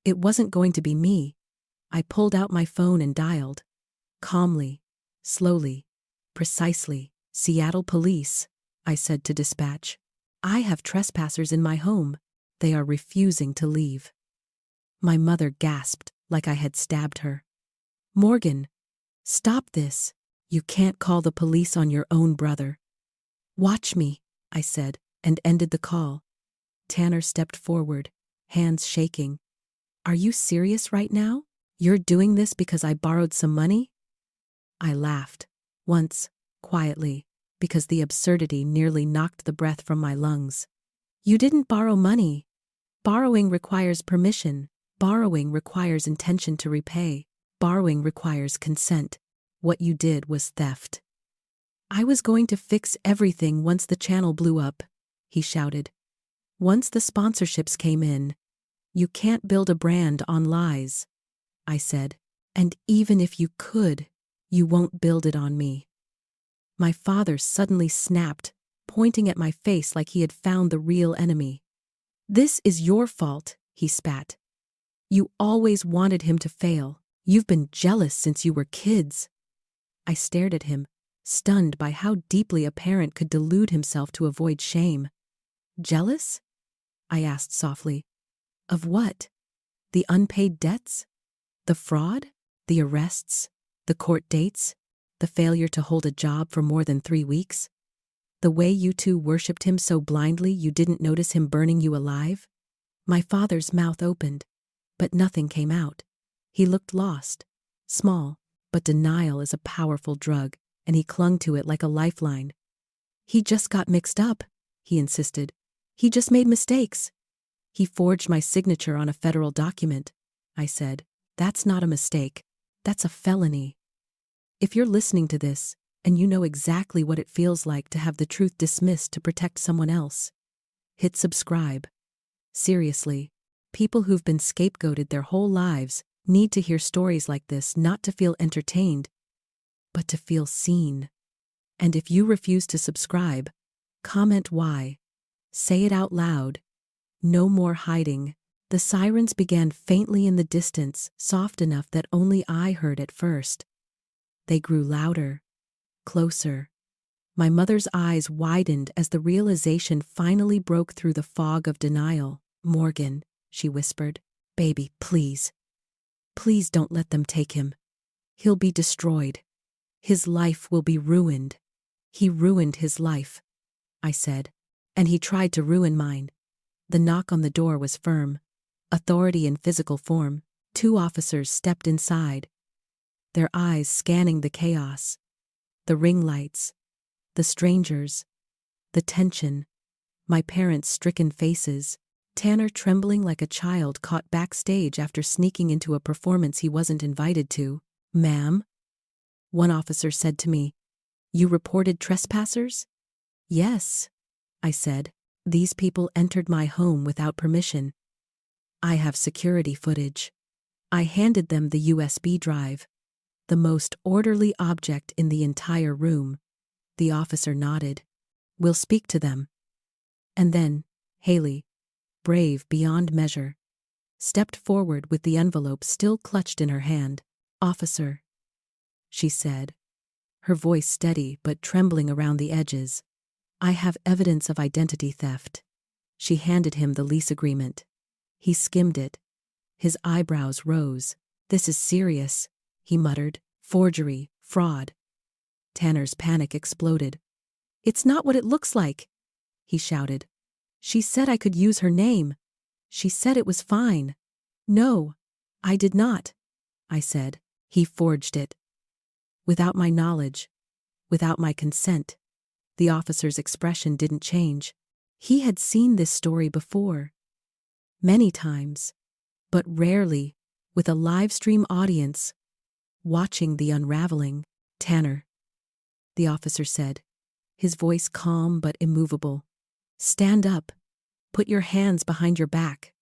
It wasn't going to be me. I pulled out my phone and dialed. Calmly, slowly, precisely. Seattle Police, I said to dispatch. I have trespassers in my home. They are refusing to leave. My mother gasped like I had stabbed her. Morgan, stop this. You can't call the police on your own brother. Watch me, I said, and ended the call. Tanner stepped forward, hands shaking. Are you serious right now? You're doing this because I borrowed some money? I laughed, once, quietly, because the absurdity nearly knocked the breath from my lungs. You didn't borrow money. Borrowing requires permission. Borrowing requires intention to repay. Borrowing requires consent. What you did was theft. I was going to fix everything once the channel blew up, he shouted. Once the sponsorships came in. You can't build a brand on lies, I said. And even if you could, you won't build it on me. My father suddenly snapped, pointing at my face like he had found the real enemy. This is your fault, he spat. You always wanted him to fail. You've been jealous since you were kids. I stared at him, stunned by how deeply a parent could delude himself to avoid shame. Jealous? I asked softly. Of what? The unpaid debts? The fraud? The arrests? The court dates? The failure to hold a job for more than 3 weeks? The way you two worshipped him so blindly you didn't notice him burning you alive? My father's mouth opened, but nothing came out. He looked lost, small, but denial is a powerful drug, and he clung to it like a lifeline. He just got mixed up, he insisted. He just made mistakes. He forged my signature on a federal document, I said. That's not a mistake. That's a felony. If you're listening to this, and you know exactly what it feels like to have the truth dismissed to protect someone else, hit subscribe. Seriously, people who've been scapegoated their whole lives need to hear stories like this, not to feel entertained, but to feel seen. And if you refuse to subscribe, comment why. Say it out loud. No more hiding. The sirens began faintly in the distance, soft enough that only I heard at first. They grew louder, closer. My mother's eyes widened as the realization finally broke through the fog of denial. Morgan, she whispered, baby, please. Please don't let them take him. He'll be destroyed. His life will be ruined. He ruined his life, I said, and he tried to ruin mine. The knock on the door was firm. Authority in physical form. 2 officers stepped inside, their eyes scanning the chaos, the ring lights, the strangers, the tension, my parents' stricken faces, Tanner trembling like a child caught backstage after sneaking into a performance he wasn't invited to. Ma'am? One officer said to me, You reported trespassers? Yes, I said. These people entered my home without permission. I have security footage. I handed them the USB drive, the most orderly object in the entire room. The officer nodded. We'll speak to them. And then, Haley, brave beyond measure, stepped forward with the envelope still clutched in her hand. Officer, she said, her voice steady but trembling around the edges. I have evidence of identity theft. She handed him the lease agreement. He skimmed it. His eyebrows rose. This is serious, he muttered. Forgery, fraud. Tanner's panic exploded. It's not what it looks like, he shouted. She said I could use her name. She said it was fine. No, I did not, I said. He forged it. Without my knowledge, without my consent. The officer's expression didn't change. He had seen this story before. Many times, but rarely with a live stream audience, watching the unraveling. Tanner, the officer said, his voice calm but immovable. Stand up. Put your hands behind your back.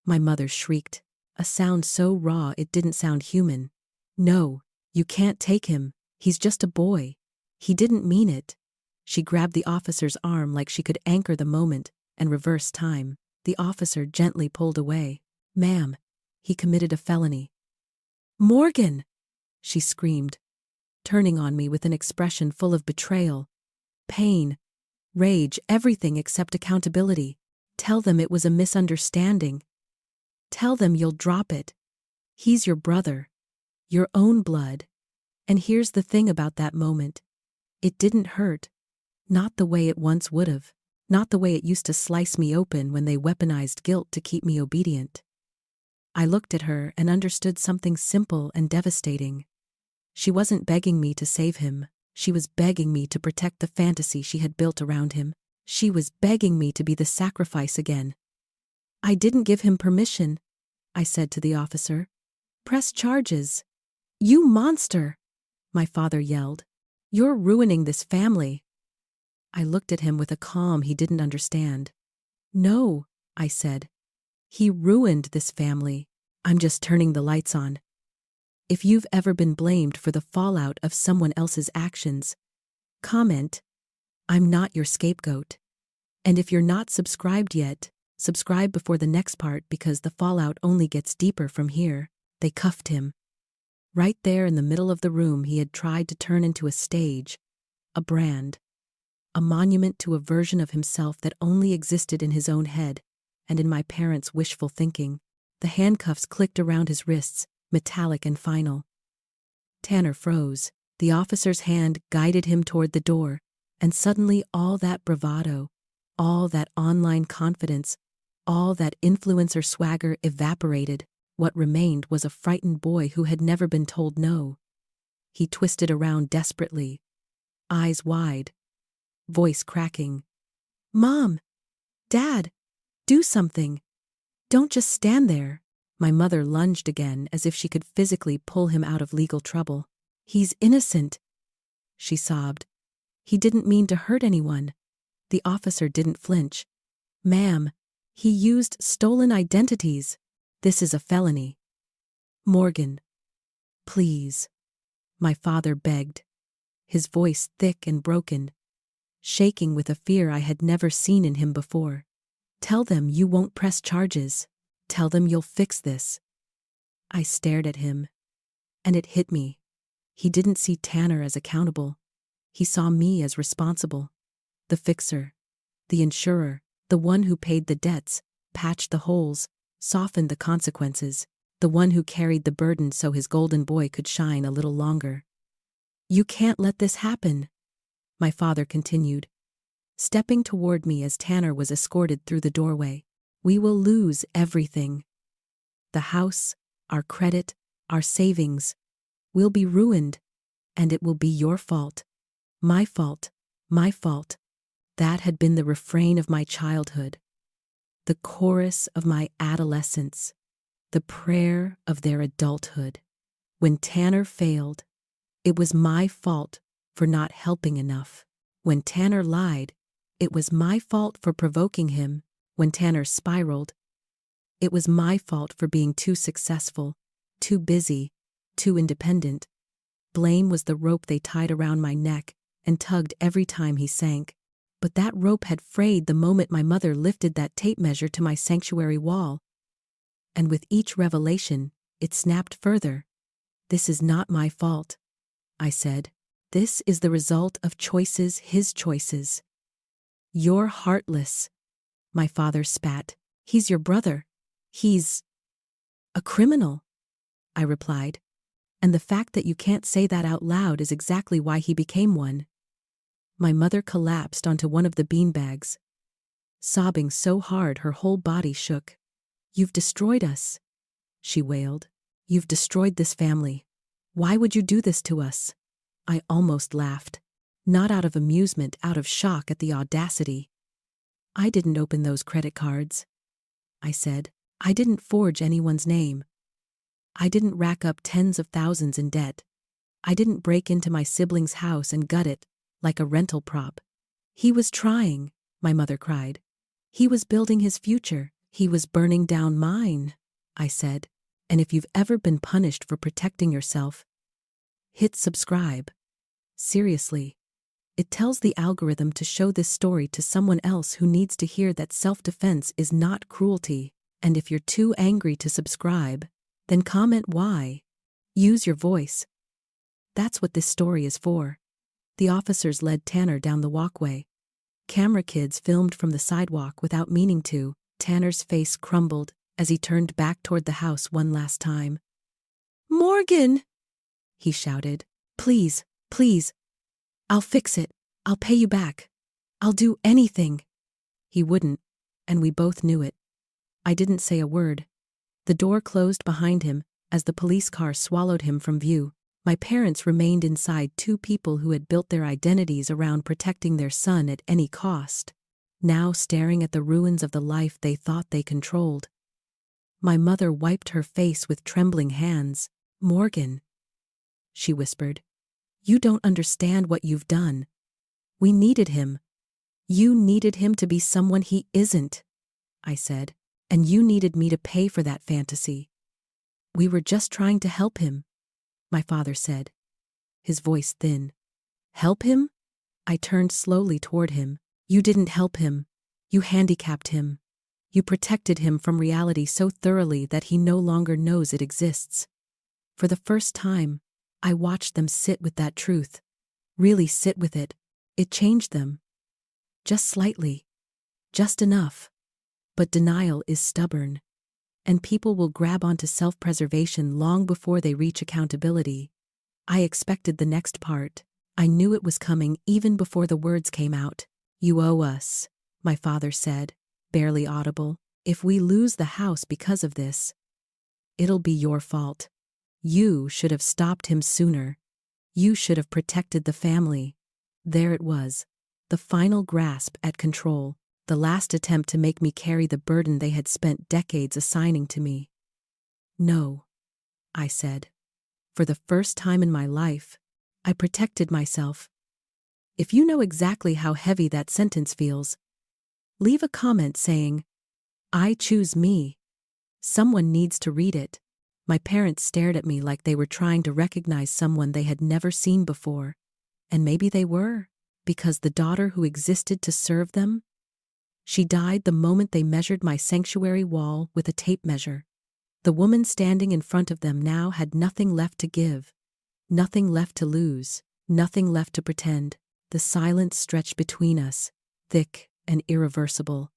My mother shrieked, a sound so raw it didn't sound human. No, You can't take him. He's just a boy. He didn't mean it. She grabbed the officer's arm like she could anchor the moment and reverse time. The officer gently pulled away. Ma'am, he committed a felony. Morgan! She screamed, turning on me with an expression full of betrayal, pain, rage, everything except accountability. Tell them it was a misunderstanding. Tell them you'll drop it. He's your brother, your own blood. And here's the thing about that moment. It didn't hurt. Not the way it once would have. Not the way it used to slice me open when they weaponized guilt to keep me obedient. I looked at her and understood something simple and devastating. She wasn't begging me to save him. She was begging me to protect the fantasy she had built around him. She was begging me to be the sacrifice again. I didn't give him permission, I said to the officer. Press charges. You monster! My father yelled. You're ruining this family. I looked at him with a calm he didn't understand. No, I said. He ruined this family. I'm just turning the lights on. If you've ever been blamed for the fallout of someone else's actions, comment, I'm not your scapegoat. And if you're not subscribed yet, subscribe before the next part because the fallout only gets deeper from here. They cuffed him. Right there in the middle of the room he had tried to turn into a stage, a brand, a monument to a version of himself that only existed in his own head and in my parents' wishful thinking. The handcuffs clicked around his wrists, metallic and final. Tanner froze. The officer's hand guided him toward the door, and suddenly all that bravado, all that online confidence, all that influencer swagger evaporated. What remained was a frightened boy who had never been told no. He twisted around desperately, eyes wide, voice cracking. Mom! Dad! Do something! Don't just stand there. My mother lunged again as if she could physically pull him out of legal trouble. He's innocent, she sobbed. He didn't mean to hurt anyone. The officer didn't flinch. Ma'am, he used stolen identities. This is a felony. Morgan, please, my father begged, his voice thick and broken, shaking with a fear I had never seen in him before. Tell them you won't press charges. Tell them you'll fix this. I stared at him, and it hit me. He didn't see Tanner as accountable. He saw me as responsible. The fixer, the insurer, the one who paid the debts, patched the holes, softened the consequences, the one who carried the burden so his golden boy could shine a little longer. You can't let this happen, my father continued, stepping toward me as Tanner was escorted through the doorway. We will lose everything. The house, our credit, our savings, will be ruined, and it will be your fault. My fault, my fault. That had been the refrain of my childhood, the chorus of my adolescence, the prayer of their adulthood. When Tanner failed, it was my fault for not helping enough. When Tanner lied, it was my fault for provoking him. When Tanner spiraled, it was my fault for being too successful, too busy, too independent. Blame was the rope they tied around my neck and tugged every time he sank. But that rope had frayed the moment my mother lifted that tape measure to my sanctuary wall. And with each revelation, it snapped further. This is not my fault, I said. This is the result of choices, his choices. You're heartless, my father spat. He's your brother. He's a criminal, I replied. And the fact that you can't say that out loud is exactly why he became one. My mother collapsed onto one of the beanbags, sobbing so hard her whole body shook. You've destroyed us, she wailed. You've destroyed this family. Why would you do this to us? I almost laughed, not out of amusement, out of shock at the audacity. I didn't open those credit cards, I said. I didn't forge anyone's name. I didn't rack up tens of thousands in debt. I didn't break into my sibling's house and gut it like a rental prop. He was trying, my mother cried. He was building his future. He was burning down mine, I said. And if you've ever been punished for protecting yourself, Hit subscribe. Seriously. It tells the algorithm to show this story to someone else who needs to hear that self-defense is not cruelty, and if you're too angry to subscribe, then comment why. Use your voice. That's what this story is for. The officers led Tanner down the walkway. Camera kids filmed from the sidewalk without meaning to. Tanner's face crumbled as he turned back toward the house one last time. "Morgan!" he shouted. "Please, please. I'll fix it. I'll pay you back. I'll do anything." He wouldn't, and we both knew it. I didn't say a word. The door closed behind him as the police car swallowed him from view. My parents remained inside, two people who had built their identities around protecting their son at any cost, now staring at the ruins of the life they thought they controlled. My mother wiped her face with trembling hands. "Morgan," she whispered, "you don't understand what you've done. We needed him. You needed him to be someone he isn't," I said, "and you needed me to pay for that fantasy." "We were just trying to help him," my father said, his voice thin. "Help him?" I turned slowly toward him. "You didn't help him. You handicapped him. You protected him from reality so thoroughly that he no longer knows it exists." For the first time, I watched them sit with that truth. Really sit with it. It changed them. Just slightly. Just enough. But denial is stubborn. And people will grab onto self-preservation long before they reach accountability. I expected the next part. I knew it was coming even before the words came out. "You owe us," my father said, barely audible. "If we lose the house because of this, it'll be your fault. You should have stopped him sooner. You should have protected the family." There it was, the final grasp at control, the last attempt to make me carry the burden they had spent decades assigning to me. "No," I said. For the first time in my life, I protected myself. If you know exactly how heavy that sentence feels, leave a comment saying, "I choose me." Someone needs to read it. My parents stared at me like they were trying to recognize someone they had never seen before. And maybe they were, because the daughter who existed to serve them, she died the moment they measured my sanctuary wall with a tape measure. The woman standing in front of them now had nothing left to give, nothing left to lose, nothing left to pretend. The silence stretched between us, thick and irreversible.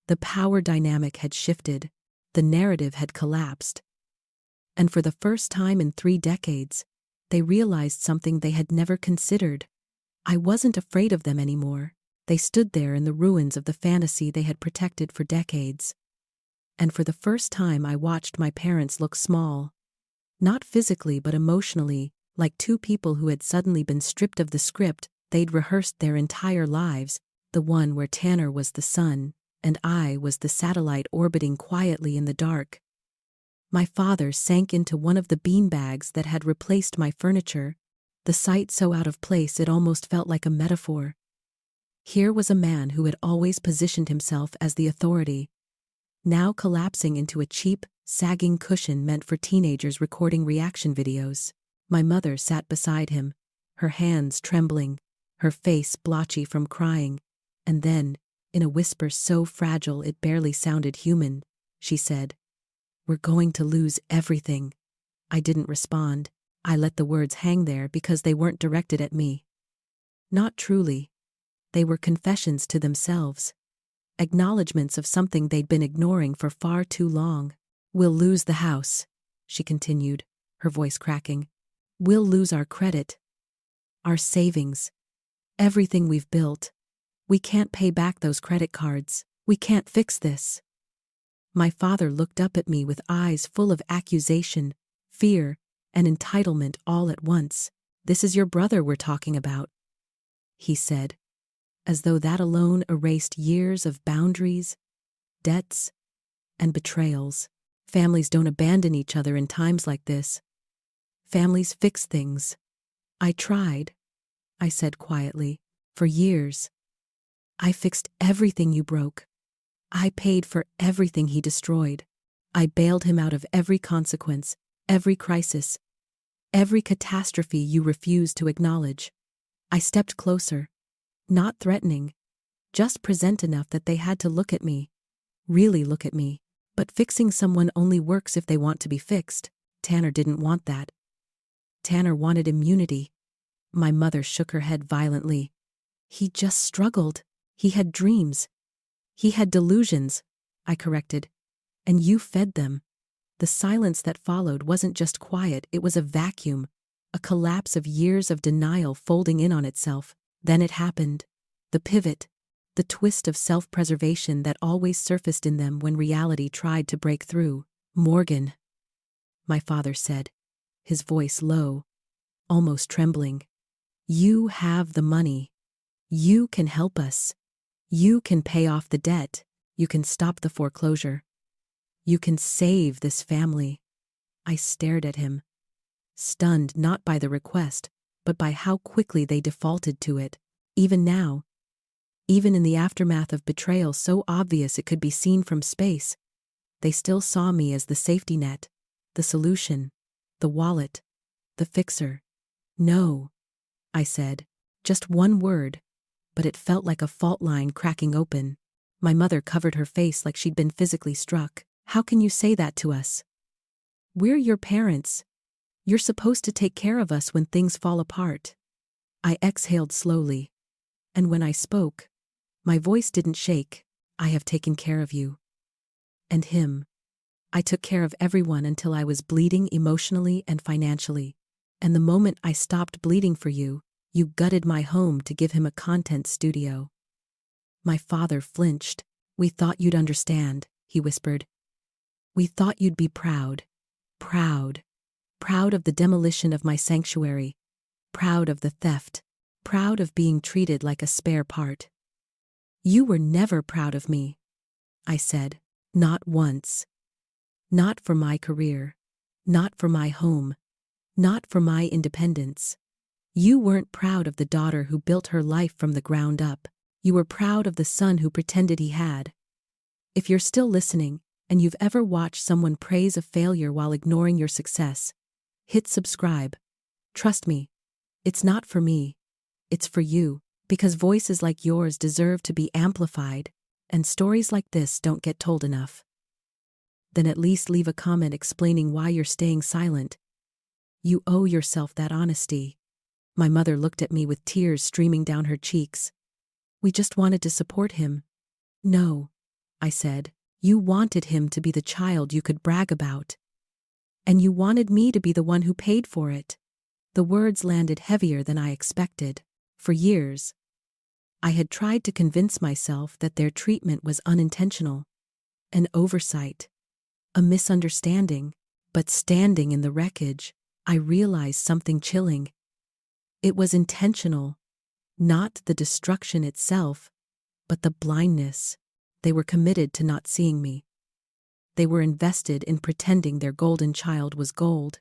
The power dynamic had shifted, the narrative had collapsed. And for the first time in 3 decades, they realized something they had never considered. I wasn't afraid of them anymore. They stood there in the ruins of the fantasy they had protected for decades. And for the first time I watched my parents look small. Not physically but emotionally, like two people who had suddenly been stripped of the script they'd rehearsed their entire lives, the one where Tanner was the sun, and I was the satellite orbiting quietly in the dark. My father sank into one of the beanbags that had replaced my furniture, the sight so out of place it almost felt like a metaphor. Here was a man who had always positioned himself as the authority, now collapsing into a cheap, sagging cushion meant for teenagers recording reaction videos. My mother sat beside him, her hands trembling, her face blotchy from crying, and then, in a whisper so fragile it barely sounded human, she said, "We're going to lose everything." I didn't respond. I let the words hang there because they weren't directed at me. Not truly. They were confessions to themselves. Acknowledgments of something they'd been ignoring for far too long. "We'll lose the house," she continued, her voice cracking. "We'll lose our credit, our savings, everything we've built. We can't pay back those credit cards. We can't fix this." My father looked up at me with eyes full of accusation, fear, and entitlement all at once. "This is your brother we're talking about," he said, as though that alone erased years of boundaries, debts, and betrayals. Families don't abandon each other in times like this. Families fix things. "I tried," I said quietly, "for years. I fixed everything you broke. I paid for everything he destroyed. I bailed him out of every consequence, every crisis. Every catastrophe you refuse to acknowledge. I stepped closer. Not threatening. Just present enough that they had to look at me. Really look at me. But fixing someone only works if they want to be fixed. Tanner didn't want that. Tanner wanted immunity. My mother shook her head violently. He just struggled. He had dreams. He had delusions, I corrected. And you fed them. The silence that followed wasn't just quiet, it was a vacuum, a collapse of years of denial folding in on itself. Then it happened. The pivot, the twist of self-preservation that always surfaced in them when reality tried to break through. Morgan, my father said, his voice low, almost trembling. You have the money. You can help us. You can pay off the debt. You can stop the foreclosure. You can save this family. I stared at him, stunned not by the request, but by how quickly they defaulted to it. Even now, even in the aftermath of betrayal so obvious it could be seen from space, they still saw me as the safety net, the solution, the wallet, the fixer. No, I said, just one word, but it felt like a fault line cracking open. My mother covered her face like she'd been physically struck. How can you say that to us? We're your parents. You're supposed to take care of us when things fall apart. I exhaled slowly, and when I spoke, my voice didn't shake. I have taken care of you. And him. I took care of everyone until I was bleeding emotionally and financially. And the moment I stopped bleeding for you, you gutted my home to give him a content studio. My father flinched. We thought you'd understand, he whispered. We thought you'd be proud. Proud. Proud of the demolition of my sanctuary. Proud of the theft. Proud of being treated like a spare part. You were never proud of me, I said. Not once. Not for my career. Not for my home. Not for my independence. You weren't proud of the daughter who built her life from the ground up. You were proud of the son who pretended he had. If you're still listening, and you've ever watched someone praise a failure while ignoring your success, hit subscribe. Trust me, it's not for me. It's for you, because voices like yours deserve to be amplified, and stories like this don't get told enough. Then at least leave a comment explaining why you're staying silent. You owe yourself that honesty. My mother looked at me with tears streaming down her cheeks. We just wanted to support him. No, I said. You wanted him to be the child you could brag about. And you wanted me to be the one who paid for it. The words landed heavier than I expected. For years, I had tried to convince myself that their treatment was unintentional, an oversight, a misunderstanding. But standing in the wreckage, I realized something chilling. It was intentional, not the destruction itself, but the blindness. They were committed to not seeing me. They were invested in pretending their golden child was gold,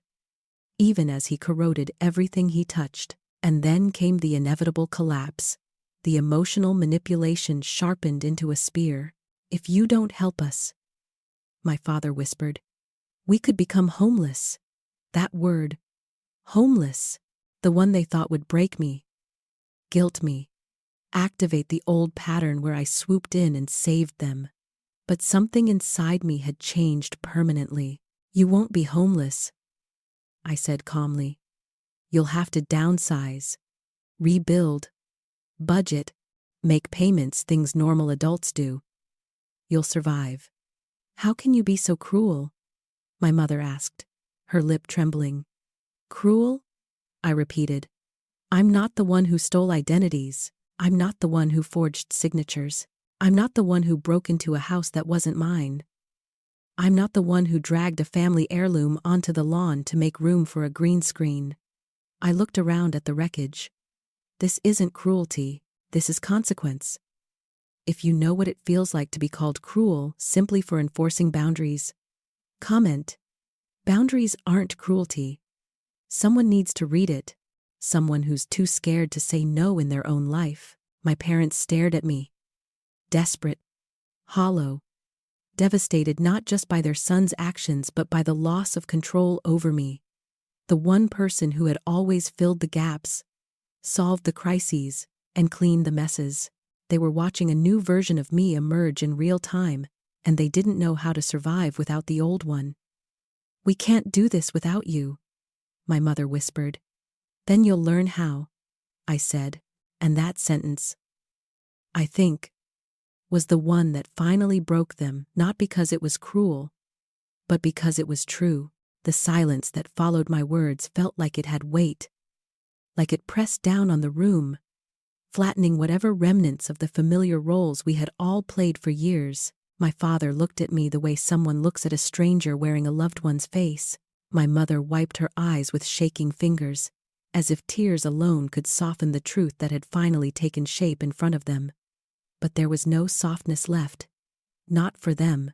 even as he corroded everything he touched. And then came the inevitable collapse, the emotional manipulation sharpened into a spear. If you don't help us, my father whispered, we could become homeless. That word, homeless, the one they thought would break me, guilt me, activate the old pattern where I swooped in and saved them. But something inside me had changed permanently. You won't be homeless, I said calmly. You'll have to downsize, rebuild, budget, make payments, things normal adults do. You'll survive. How can you be so cruel? My mother asked, her lip trembling. Cruel? I repeated. I'm not the one who stole identities. I'm not the one who forged signatures. I'm not the one who broke into a house that wasn't mine. I'm not the one who dragged a family heirloom onto the lawn to make room for a green screen. I looked around at the wreckage. This isn't cruelty, this is consequence. If you know what it feels like to be called cruel simply for enforcing boundaries, comment. Boundaries aren't cruelty. Someone needs to read it. Someone who's too scared to say no in their own life. My parents stared at me. Desperate. Hollow. Devastated not just by their son's actions but by the loss of control over me. The one person who had always filled the gaps, solved the crises, and cleaned the messes. They were watching a new version of me emerge in real time, and they didn't know how to survive without the old one. "We can't do this without you," my mother whispered. "Then you'll learn how," I said, and that sentence, I think, was the one that finally broke them, not because it was cruel, but because it was true. The silence that followed my words felt like it had weight, like it pressed down on the room, flattening whatever remnants of the familiar roles we had all played for years. My father looked at me the way someone looks at a stranger wearing a loved one's face. My mother wiped her eyes with shaking fingers, as if tears alone could soften the truth that had finally taken shape in front of them. But there was no softness left. Not for them.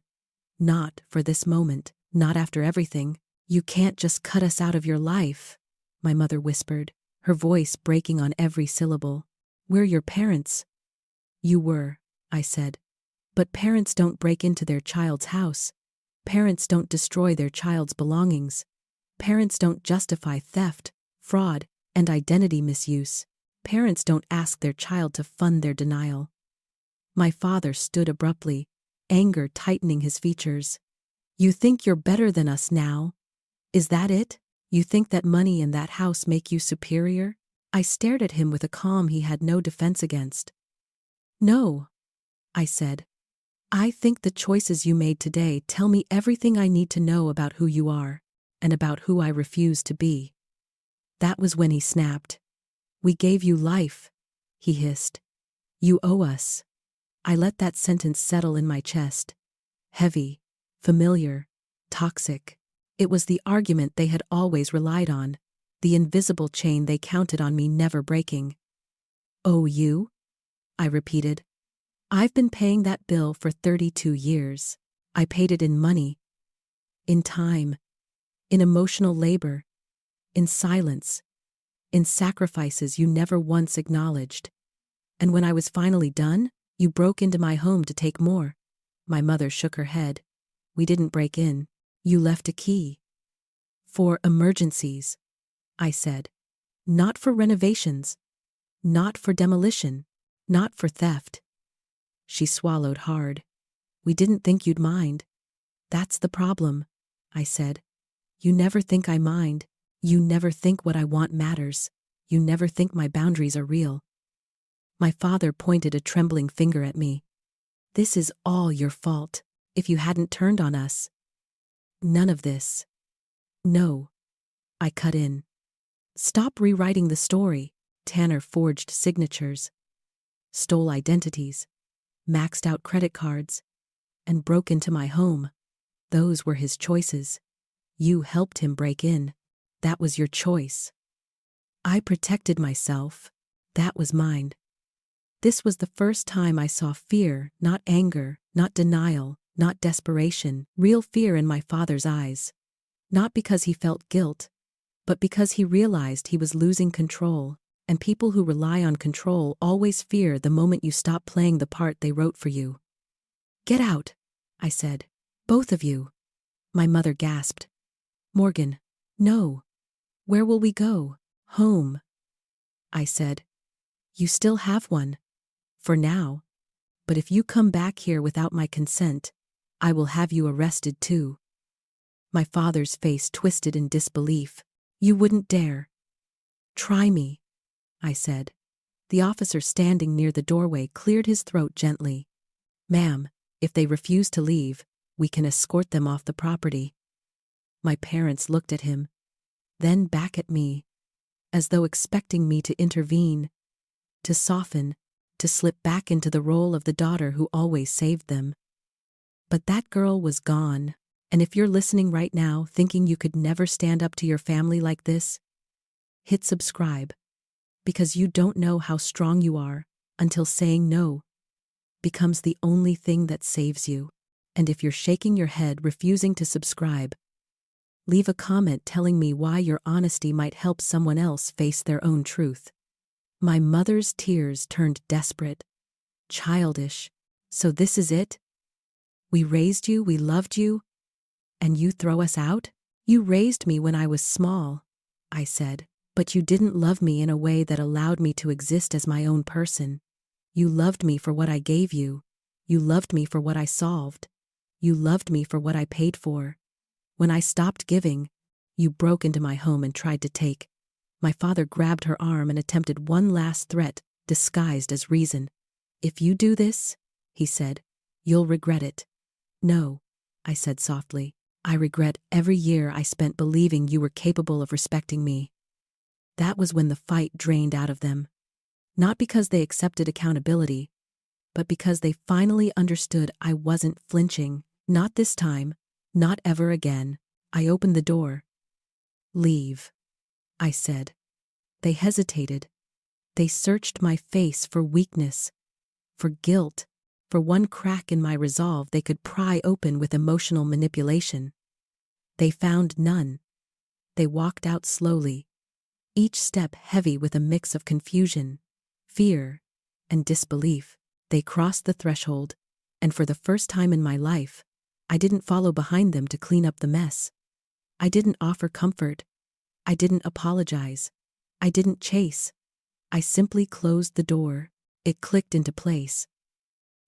Not for this moment. Not after everything. "You can't just cut us out of your life," my mother whispered, her voice breaking on every syllable. "We're your parents." "You were," I said. "But parents don't break into their child's house. Parents don't destroy their child's belongings. Parents don't justify theft, fraud, and identity misuse. Parents don't ask their child to fund their denial." My father stood abruptly, anger tightening his features. "You think you're better than us now? Is that it? You think that money and that house make you superior?" I stared at him with a calm he had no defense against. "No," I said. "I think the choices you made today tell me everything I need to know about who you are, and about who I refuse to be." That was when he snapped. "We gave you life," he hissed. "You owe us." I let that sentence settle in my chest. Heavy, familiar, toxic. It was the argument they had always relied on, the invisible chain they counted on me never breaking. "Owe you?" I repeated. "I've been paying that bill for 32 years. I paid it in money, in time, in emotional labor, in silence, in sacrifices you never once acknowledged. And when I was finally done, you broke into my home to take more." My mother shook her head. "We didn't break in. You left a key." "For emergencies," I said. "Not for renovations. Not for demolition. Not for theft." She swallowed hard. "We didn't think you'd mind." "That's the problem," I said. "You never think I mind. You never think what I want matters. You never think my boundaries are real." My father pointed a trembling finger at me. "This is all your fault. If you hadn't turned on us." "None of this." "No," I cut in. "Stop rewriting the story." Tanner forged signatures, stole identities, maxed out credit cards, and broke into my home. Those were his choices. You helped him break in. That was your choice. I protected myself. That was mine. This was the first time I saw fear, not anger, not denial, not desperation, real fear in my father's eyes. Not because he felt guilt, but because he realized he was losing control, and people who rely on control always fear the moment you stop playing the part they wrote for you. "Get out," I said. "Both of you." My mother gasped. "Morgan, no. Where will we go?" "Home," I said. "You still have one. For now. But if you come back here without my consent, I will have you arrested too." My father's face twisted in disbelief. "You wouldn't dare." "Try me," I said. The officer standing near the doorway cleared his throat gently. "Ma'am, if they refuse to leave, we can escort them off the property." My parents looked at him, then back at me, as though expecting me to intervene, to soften, to slip back into the role of the daughter who always saved them. But that girl was gone, and if you're listening right now thinking you could never stand up to your family like this, hit subscribe, because you don't know how strong you are until saying no becomes the only thing that saves you. And if you're shaking your head refusing to subscribe, leave a comment telling me why your honesty might help someone else face their own truth. My mother's tears turned desperate, childish. "So this is it? We raised you, we loved you, and you throw us out? You raised me when I was small. I said, "but you didn't love me in a way that allowed me to exist as my own person. You loved me for what I gave you. You loved me for what I solved. You loved me for what I paid for. When I stopped giving, you broke into my home and tried to take." My father grabbed her arm and attempted one last threat, disguised as reason. "If you do this," he said, "you'll regret it." "No," I said softly. "I regret every year I spent believing you were capable of respecting me." That was when the fight drained out of them. Not because they accepted accountability, but because they finally understood I wasn't flinching. "Not this time. Not ever again." I opened the door. "Leave," I said. They hesitated. They searched my face for weakness, for guilt, for one crack in my resolve they could pry open with emotional manipulation. They found none. They walked out slowly, each step heavy with a mix of confusion, fear, and disbelief. They crossed the threshold, and for the first time in my life, I didn't follow behind them to clean up the mess. I didn't offer comfort. I didn't apologize. I didn't chase. I simply closed the door. It clicked into place.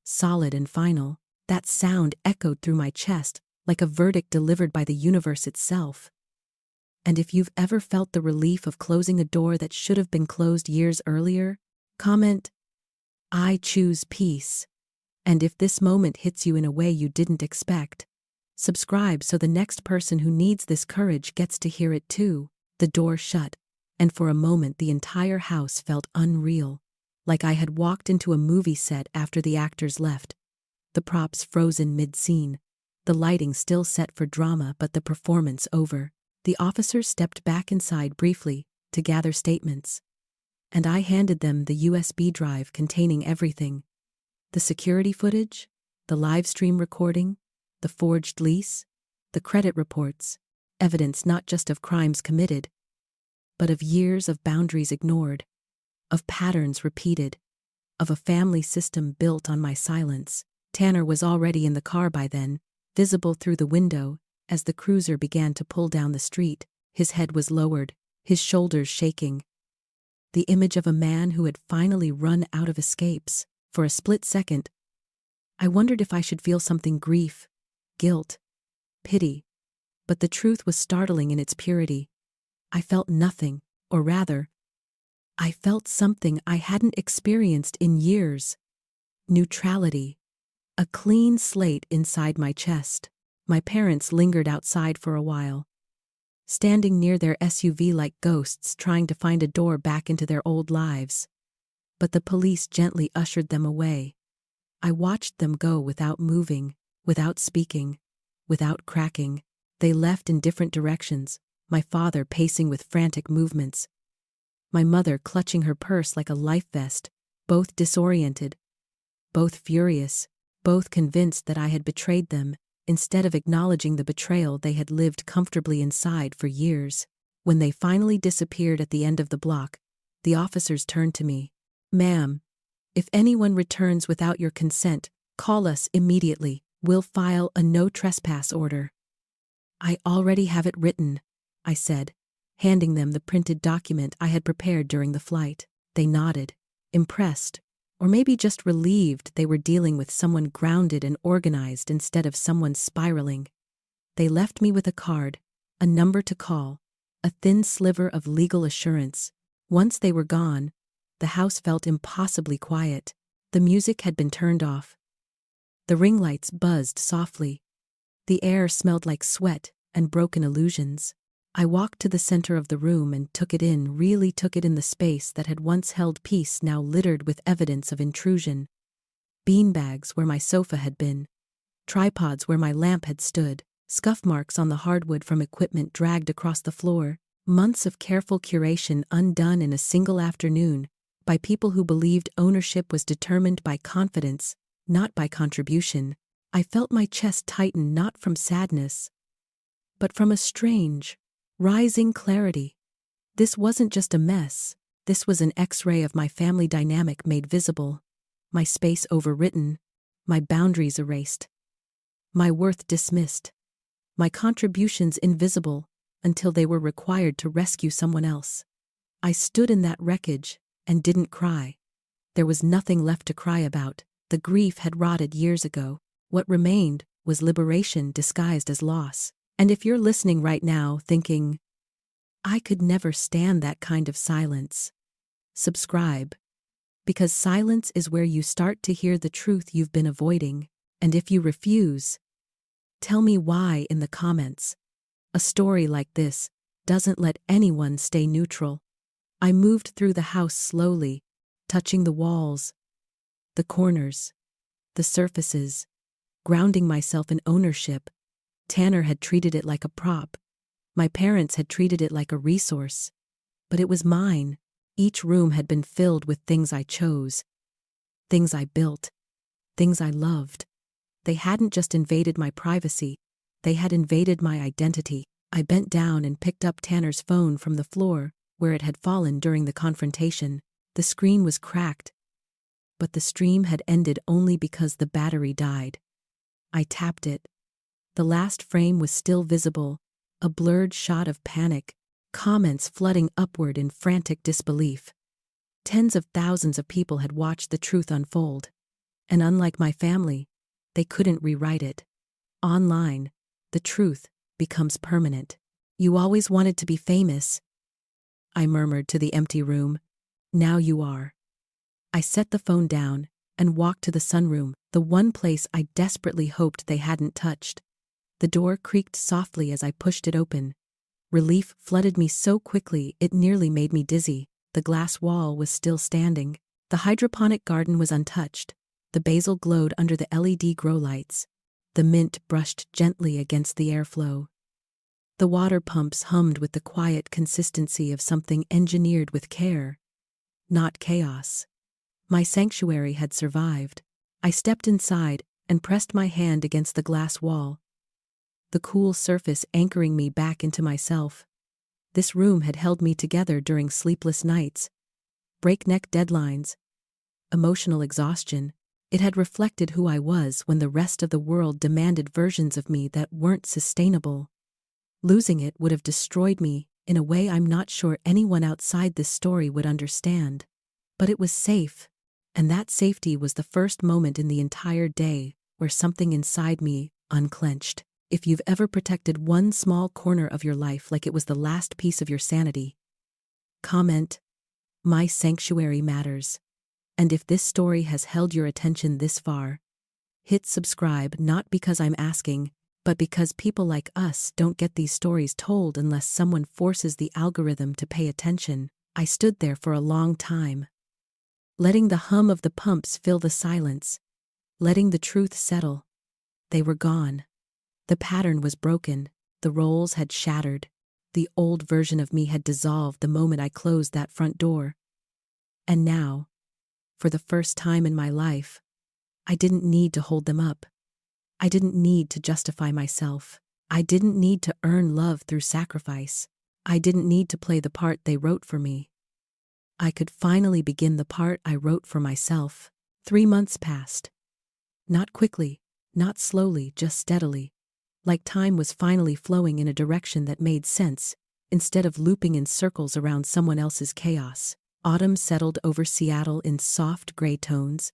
Solid and final, that sound echoed through my chest like a verdict delivered by the universe itself. And if you've ever felt the relief of closing a door that should have been closed years earlier, comment, "I choose peace." And if this moment hits you in a way you didn't expect, subscribe so the next person who needs this courage gets to hear it too. The door shut, and for a moment the entire house felt unreal, like I had walked into a movie set after the actors left. The props frozen mid-scene, the lighting still set for drama but the performance over. The officers stepped back inside briefly to gather statements, and I handed them the USB drive containing everything. The security footage, the live stream recording, the forged lease, the credit reports, evidence not just of crimes committed, but of years of boundaries ignored, of patterns repeated, of a family system built on my silence. Tanner was already in the car by then, visible through the window as the cruiser began to pull down the street. His head was lowered, his shoulders shaking. The image of a man who had finally run out of escapes. For a split second, I wondered if I should feel something: grief, guilt, pity. But the truth was startling in its purity. I felt nothing, or rather, I felt something I hadn't experienced in years. Neutrality. A clean slate inside my chest. My parents lingered outside for a while, standing near their SUV like ghosts trying to find a door back into their old lives. But the police gently ushered them away. I watched them go without moving, without speaking, without cracking. They left in different directions, my father pacing with frantic movements, my mother clutching her purse like a life vest, both disoriented, both furious, both convinced that I had betrayed them, instead of acknowledging the betrayal they had lived comfortably inside for years. When they finally disappeared at the end of the block, the officers turned to me. "Ma'am, if anyone returns without your consent, call us immediately. We'll file a no trespass order." "I already have it written," I said, handing them the printed document I had prepared during the flight. They nodded, impressed, or maybe just relieved they were dealing with someone grounded and organized instead of someone spiraling. They left me with a card, a number to call, a thin sliver of legal assurance. Once they were gone, the house felt impossibly quiet. The music had been turned off. The ring lights buzzed softly. The air smelled like sweat and broken illusions. I walked to the center of the room and took it in, really took it in, the space that had once held peace now littered with evidence of intrusion. Beanbags where my sofa had been, tripods where my lamp had stood, scuff marks on the hardwood from equipment dragged across the floor, months of careful curation undone in a single afternoon by people who believed ownership was determined by confidence, not by contribution. I felt my chest tighten, not from sadness, but from a strange, rising clarity. This wasn't just a mess, this was an X-ray of my family dynamic made visible, my space overwritten, my boundaries erased, my worth dismissed, my contributions invisible until they were required to rescue someone else. I stood in that wreckage and didn't cry. There was nothing left to cry about. The grief had rotted years ago. What remained was liberation disguised as loss. And if you're listening right now thinking, I could never stand that kind of silence, subscribe. Because silence is where you start to hear the truth you've been avoiding. And if you refuse, tell me why in the comments. A story like this doesn't let anyone stay neutral. I moved through the house slowly, touching the walls, the corners, the surfaces, grounding myself in ownership. Tanner had treated it like a prop. My parents had treated it like a resource. But it was mine. Each room had been filled with things I chose, things I built, things I loved. They hadn't just invaded my privacy, they had invaded my identity. I bent down and picked up Tanner's phone from the floor, where it had fallen during the confrontation. The screen was cracked, but the stream had ended only because the battery died. I tapped it. The last frame was still visible, a blurred shot of panic, comments flooding upward in frantic disbelief. Tens of thousands of people had watched the truth unfold, and unlike my family, they couldn't rewrite it. Online, the truth becomes permanent. You always wanted to be famous, I murmured to the empty room. Now you are. I set the phone down and walked to the sunroom, the one place I desperately hoped they hadn't touched. The door creaked softly as I pushed it open. Relief flooded me so quickly it nearly made me dizzy. The glass wall was still standing. The hydroponic garden was untouched. The basil glowed under the LED grow lights. The mint brushed gently against the airflow. The water pumps hummed with the quiet consistency of something engineered with care, not chaos. My sanctuary had survived. I stepped inside and pressed my hand against the glass wall, the cool surface anchoring me back into myself. This room had held me together during sleepless nights, breakneck deadlines, emotional exhaustion. It had reflected who I was when the rest of the world demanded versions of me that weren't sustainable. Losing it would have destroyed me in a way I'm not sure anyone outside this story would understand. But it was safe, and that safety was the first moment in the entire day where something inside me unclenched. If you've ever protected one small corner of your life like it was the last piece of your sanity, comment, "My sanctuary matters." And if this story has held your attention this far, hit subscribe, not because I'm asking, but because people like us don't get these stories told unless someone forces the algorithm to pay attention. I stood there for a long time, letting the hum of the pumps fill the silence, letting the truth settle. They were gone. The pattern was broken. The roles had shattered. The old version of me had dissolved the moment I closed that front door. And now, for the first time in my life, I didn't need to hold them up. I didn't need to justify myself. I didn't need to earn love through sacrifice. I didn't need to play the part they wrote for me. I could finally begin the part I wrote for myself. 3 months passed. Not quickly, not slowly, just steadily. Like time was finally flowing in a direction that made sense, instead of looping in circles around someone else's chaos. Autumn settled over Seattle in soft gray tones,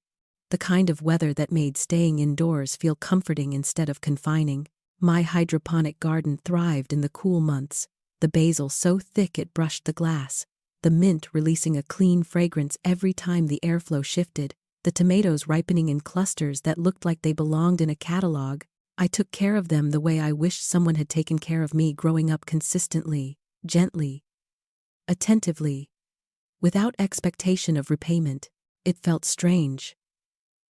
the kind of weather that made staying indoors feel comforting instead of confining. My hydroponic garden thrived in the cool months, the basil so thick it brushed the glass, the mint releasing a clean fragrance every time the airflow shifted, the tomatoes ripening in clusters that looked like they belonged in a catalog. I took care of them the way I wished someone had taken care of me growing up, consistently, gently, attentively, without expectation of repayment. It felt strange,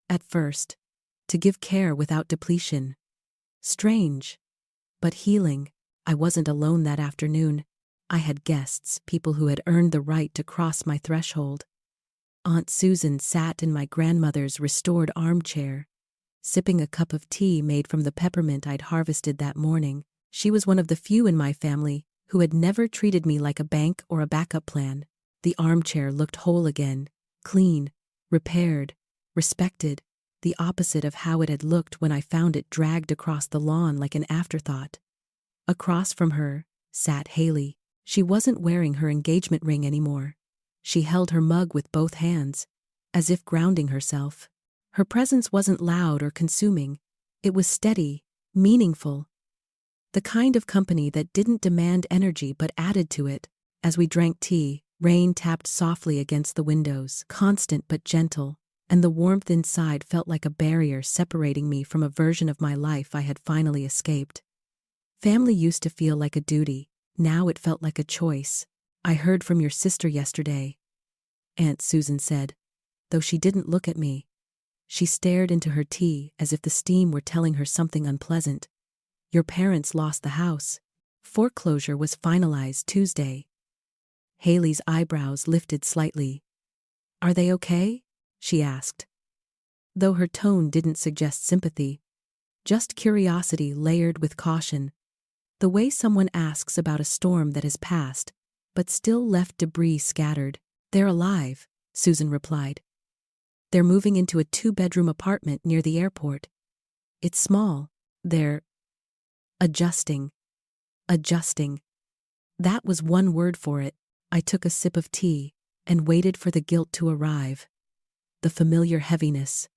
at first, to give care without depletion. Strange, but healing. I wasn't alone that afternoon. I had guests, people who had earned the right to cross my threshold. Aunt Susan sat in my grandmother's restored armchair, sipping a cup of tea made from the peppermint I'd harvested that morning. She was one of the few in my family who had never treated me like a bank or a backup plan. The armchair looked whole again, clean, repaired, respected, the opposite of how it had looked when I found it dragged across the lawn like an afterthought. Across from her, sat Haley. She wasn't wearing her engagement ring anymore. She held her mug with both hands, as if grounding herself. Her presence wasn't loud or consuming. It was steady, meaningful. The kind of company that didn't demand energy but added to it. As we drank tea, rain tapped softly against the windows, constant but gentle, and the warmth inside felt like a barrier separating me from a version of my life I had finally escaped. Family used to feel like a duty. Now it felt like a choice. "I heard from your sister yesterday," Aunt Susan said, though she didn't look at me. She stared into her tea as if the steam were telling her something unpleasant. "Your parents lost the house. Foreclosure was finalized Tuesday." Haley's eyebrows lifted slightly. "Are they okay?" she asked, though her tone didn't suggest sympathy, just curiosity layered with caution. The way someone asks about a storm that has passed, but still left debris scattered. "They're alive," Susan replied. "They're moving into a 2-bedroom apartment near the airport. It's small. They're adjusting. Adjusting." That was one word for it. I took a sip of tea and waited for the guilt to arrive. The familiar heaviness.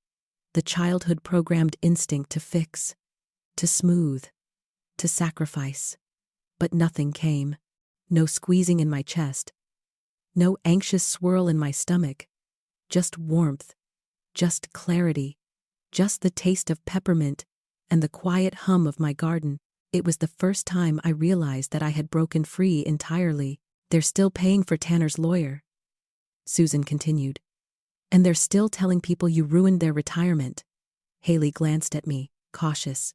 The childhood-programmed instinct to fix, to smooth, to sacrifice. But nothing came. No squeezing in my chest. No anxious swirl in my stomach. Just warmth. Just clarity. Just the taste of peppermint and the quiet hum of my garden. It was the first time I realized that I had broken free entirely. "They're still paying for Tanner's lawyer," Susan continued. "And they're still telling people you ruined their retirement." Haley glanced at me, cautious.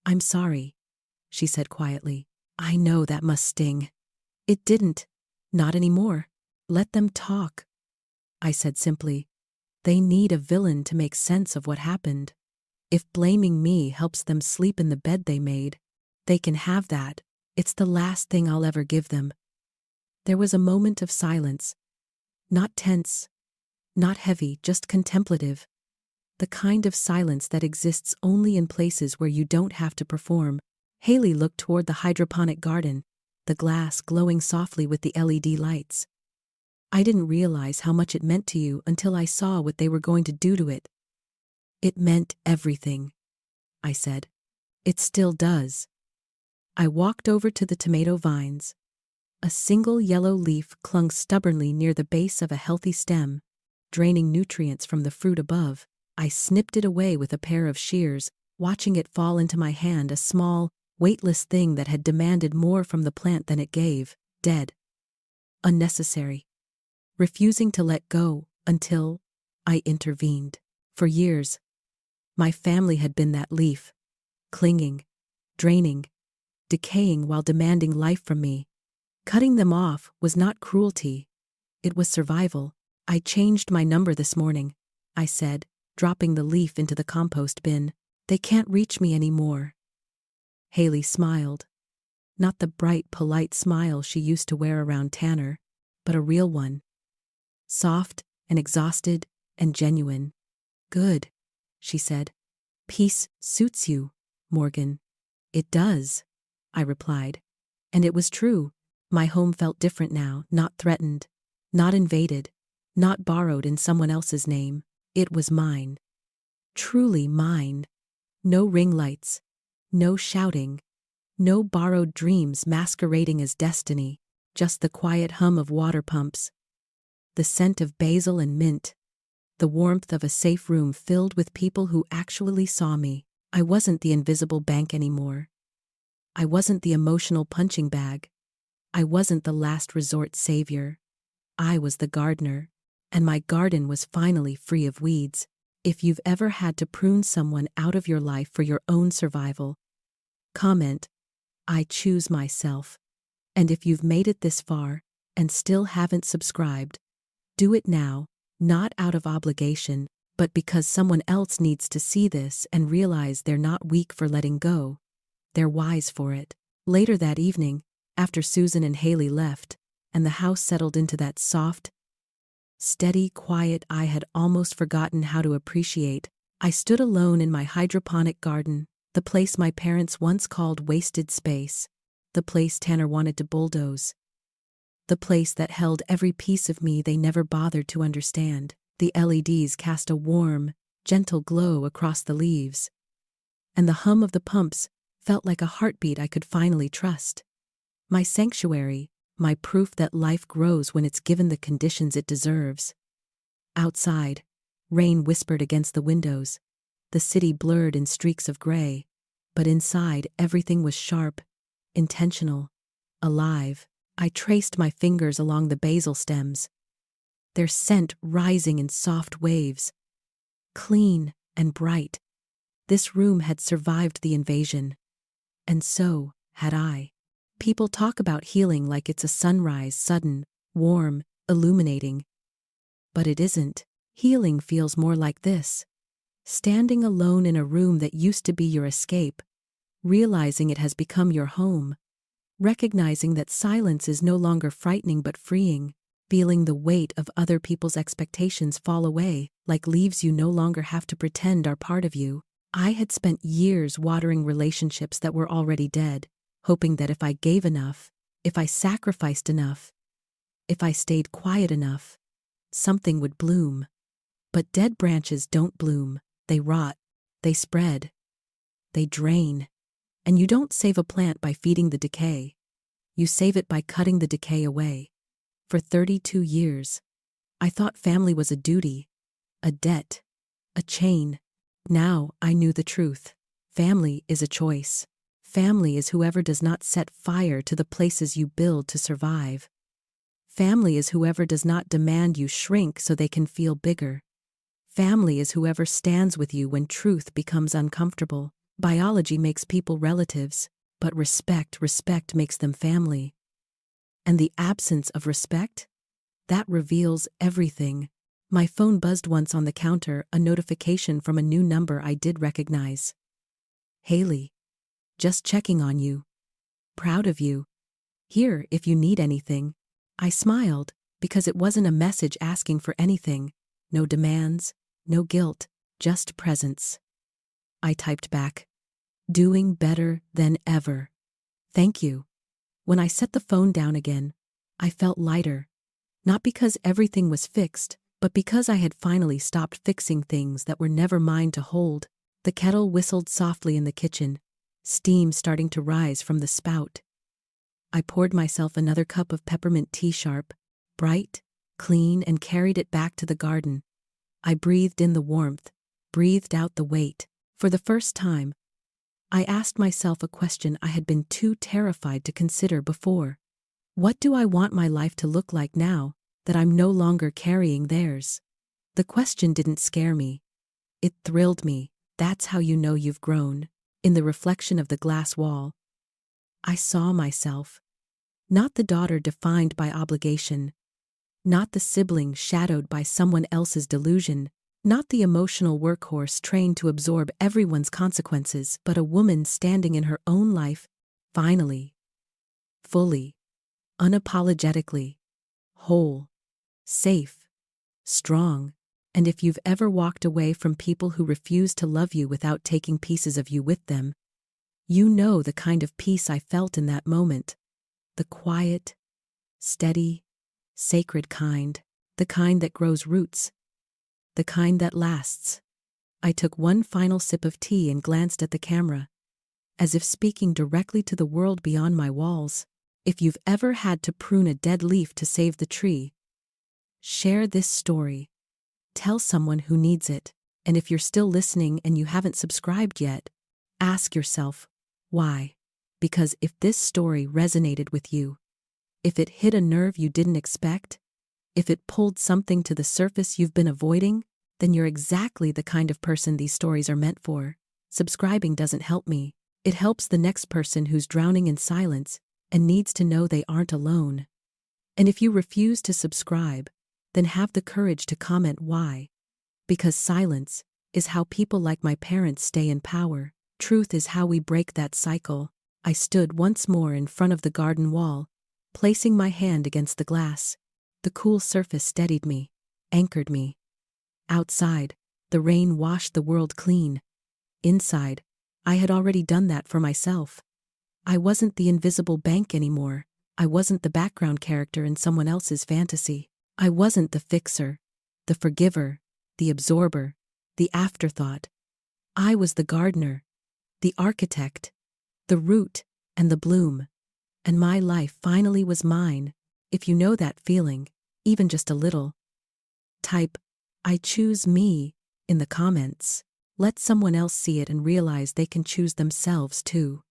"I'm sorry," she said quietly. "I know that must sting." "It didn't. Not anymore. Let them talk," I said simply. "They need a villain to make sense of what happened. If blaming me helps them sleep in the bed they made, they can have that. It's the last thing I'll ever give them." There was a moment of silence. Not tense, not heavy, just contemplative. The kind of silence that exists only in places where you don't have to perform. Haley looked toward the hydroponic garden, the glass glowing softly with the LED lights. "I didn't realize how much it meant to you until I saw what they were going to do to it." "It meant everything," I said. "It still does." I walked over to the tomato vines. A single yellow leaf clung stubbornly near the base of a healthy stem, draining nutrients from the fruit above. I snipped it away with a pair of shears, watching it fall into my hand, a small, weightless thing that had demanded more from the plant than it gave. Dead. Unnecessary. Refusing to let go until I intervened. For years, my family had been that leaf, clinging, draining, decaying while demanding life from me. Cutting them off was not cruelty. It was survival. "I changed my number this morning," I said, dropping the leaf into the compost bin. "They can't reach me anymore." Haley smiled. Not the bright, polite smile she used to wear around Tanner, but a real one. Soft and exhausted and genuine. "Good," she said. "Peace suits you, Morgan." "It does," I replied. And it was true. My home felt different now, not threatened, not invaded, not borrowed in someone else's name. It was mine. Truly mine. No ring lights, no shouting, no borrowed dreams masquerading as destiny, just the quiet hum of water pumps, the scent of basil and mint, the warmth of a safe room filled with people who actually saw me. I wasn't the invisible bank anymore. I wasn't the emotional punching bag. I wasn't the last resort savior. I was the gardener, and my garden was finally free of weeds. If you've ever had to prune someone out of your life for your own survival, comment, "I choose myself." And if you've made it this far and still haven't subscribed, do it now, not out of obligation, but because someone else needs to see this and realize they're not weak for letting go. They're wise for it. Later that evening, after Susan and Haley left, and the house settled into that soft, steady quiet I had almost forgotten how to appreciate, I stood alone in my hydroponic garden, the place my parents once called wasted space. the place Tanner wanted to bulldoze. The place that held every piece of me they never bothered to understand. The LEDs cast a warm, gentle glow across the leaves, and the hum of the pumps felt like a heartbeat I could finally trust. My sanctuary, my proof that life grows when it's given the conditions it deserves. Outside, rain whispered against the windows, the city blurred in streaks of gray, but inside everything was sharp, intentional, alive. I traced my fingers along the basil stems, their scent rising in soft waves. Clean and bright. This room had survived the invasion. And so had I. People talk about healing like it's a sunrise, sudden, warm, illuminating. But it isn't. Healing feels more like this. Standing alone in a room that used to be your escape, realizing it has become your home, recognizing that silence is no longer frightening but freeing, feeling the weight of other people's expectations fall away, like leaves you no longer have to pretend are part of you. I had spent years watering relationships that were already dead, hoping that if I gave enough, if I sacrificed enough, if I stayed quiet enough, something would bloom. But dead branches don't bloom, they rot, they spread, they drain. And you don't save a plant by feeding the decay. You save it by cutting the decay away. For 32 years, I thought family was a duty, a debt, a chain. Now I knew the truth. Family is a choice. Family is whoever does not set fire to the places you build to survive. Family is whoever does not demand you shrink so they can feel bigger. Family is whoever stands with you when truth becomes uncomfortable. Biology makes people relatives, but respect makes them family. And the absence of respect? That reveals everything. My phone buzzed once on the counter, a notification from a new number I did recognize. Haley. Just checking on you. Proud of you. Here if you need anything. I smiled, because it wasn't a message asking for anything. No demands, no guilt, just presence. I typed back. Doing better than ever. Thank you. When I set the phone down again, I felt lighter. Not because everything was fixed, but because I had finally stopped fixing things that were never mine to hold. The kettle whistled softly in the kitchen, steam starting to rise from the spout. I poured myself another cup of peppermint tea, sharp, bright, clean, and carried it back to the garden. I breathed in the warmth, breathed out the weight. For the first time, I asked myself a question I had been too terrified to consider before. What do I want my life to look like now that I'm no longer carrying theirs? The question didn't scare me. It thrilled me. That's how you know you've grown. In the reflection of the glass wall, I saw myself. Not the daughter defined by obligation. Not the sibling shadowed by someone else's delusion. Not the emotional workhorse trained to absorb everyone's consequences, but a woman standing in her own life, finally, fully, unapologetically, whole, safe, strong. And if you've ever walked away from people who refuse to love you without taking pieces of you with them, you know the kind of peace I felt in that moment. The quiet, steady, sacred kind. The kind that grows roots. The kind that lasts. I took one final sip of tea and glanced at the camera, as if speaking directly to the world beyond my walls. If you've ever had to prune a dead leaf to save the tree, share this story. Tell someone who needs it. And if you're still listening and you haven't subscribed yet, ask yourself, why? Because if this story resonated with you, if it hit a nerve you didn't expect, if it pulled something to the surface you've been avoiding, then you're exactly the kind of person these stories are meant for. Subscribing doesn't help me. It helps the next person who's drowning in silence and needs to know they aren't alone. And if you refuse to subscribe, then have the courage to comment why. Because silence is how people like my parents stay in power. Truth is how we break that cycle. I stood once more in front of the garden wall, placing my hand against the glass. The cool surface steadied me, anchored me. Outside, the rain washed the world clean. Inside, I had already done that for myself. I wasn't the invisible bank anymore. I wasn't the background character in someone else's fantasy. I wasn't the fixer, the forgiver, the absorber, the afterthought. I was the gardener, the architect, the root, and the bloom. And my life finally was mine. If you know that feeling, even just a little, type, "I choose me," in the comments. Let someone else see it and realize they can choose themselves too.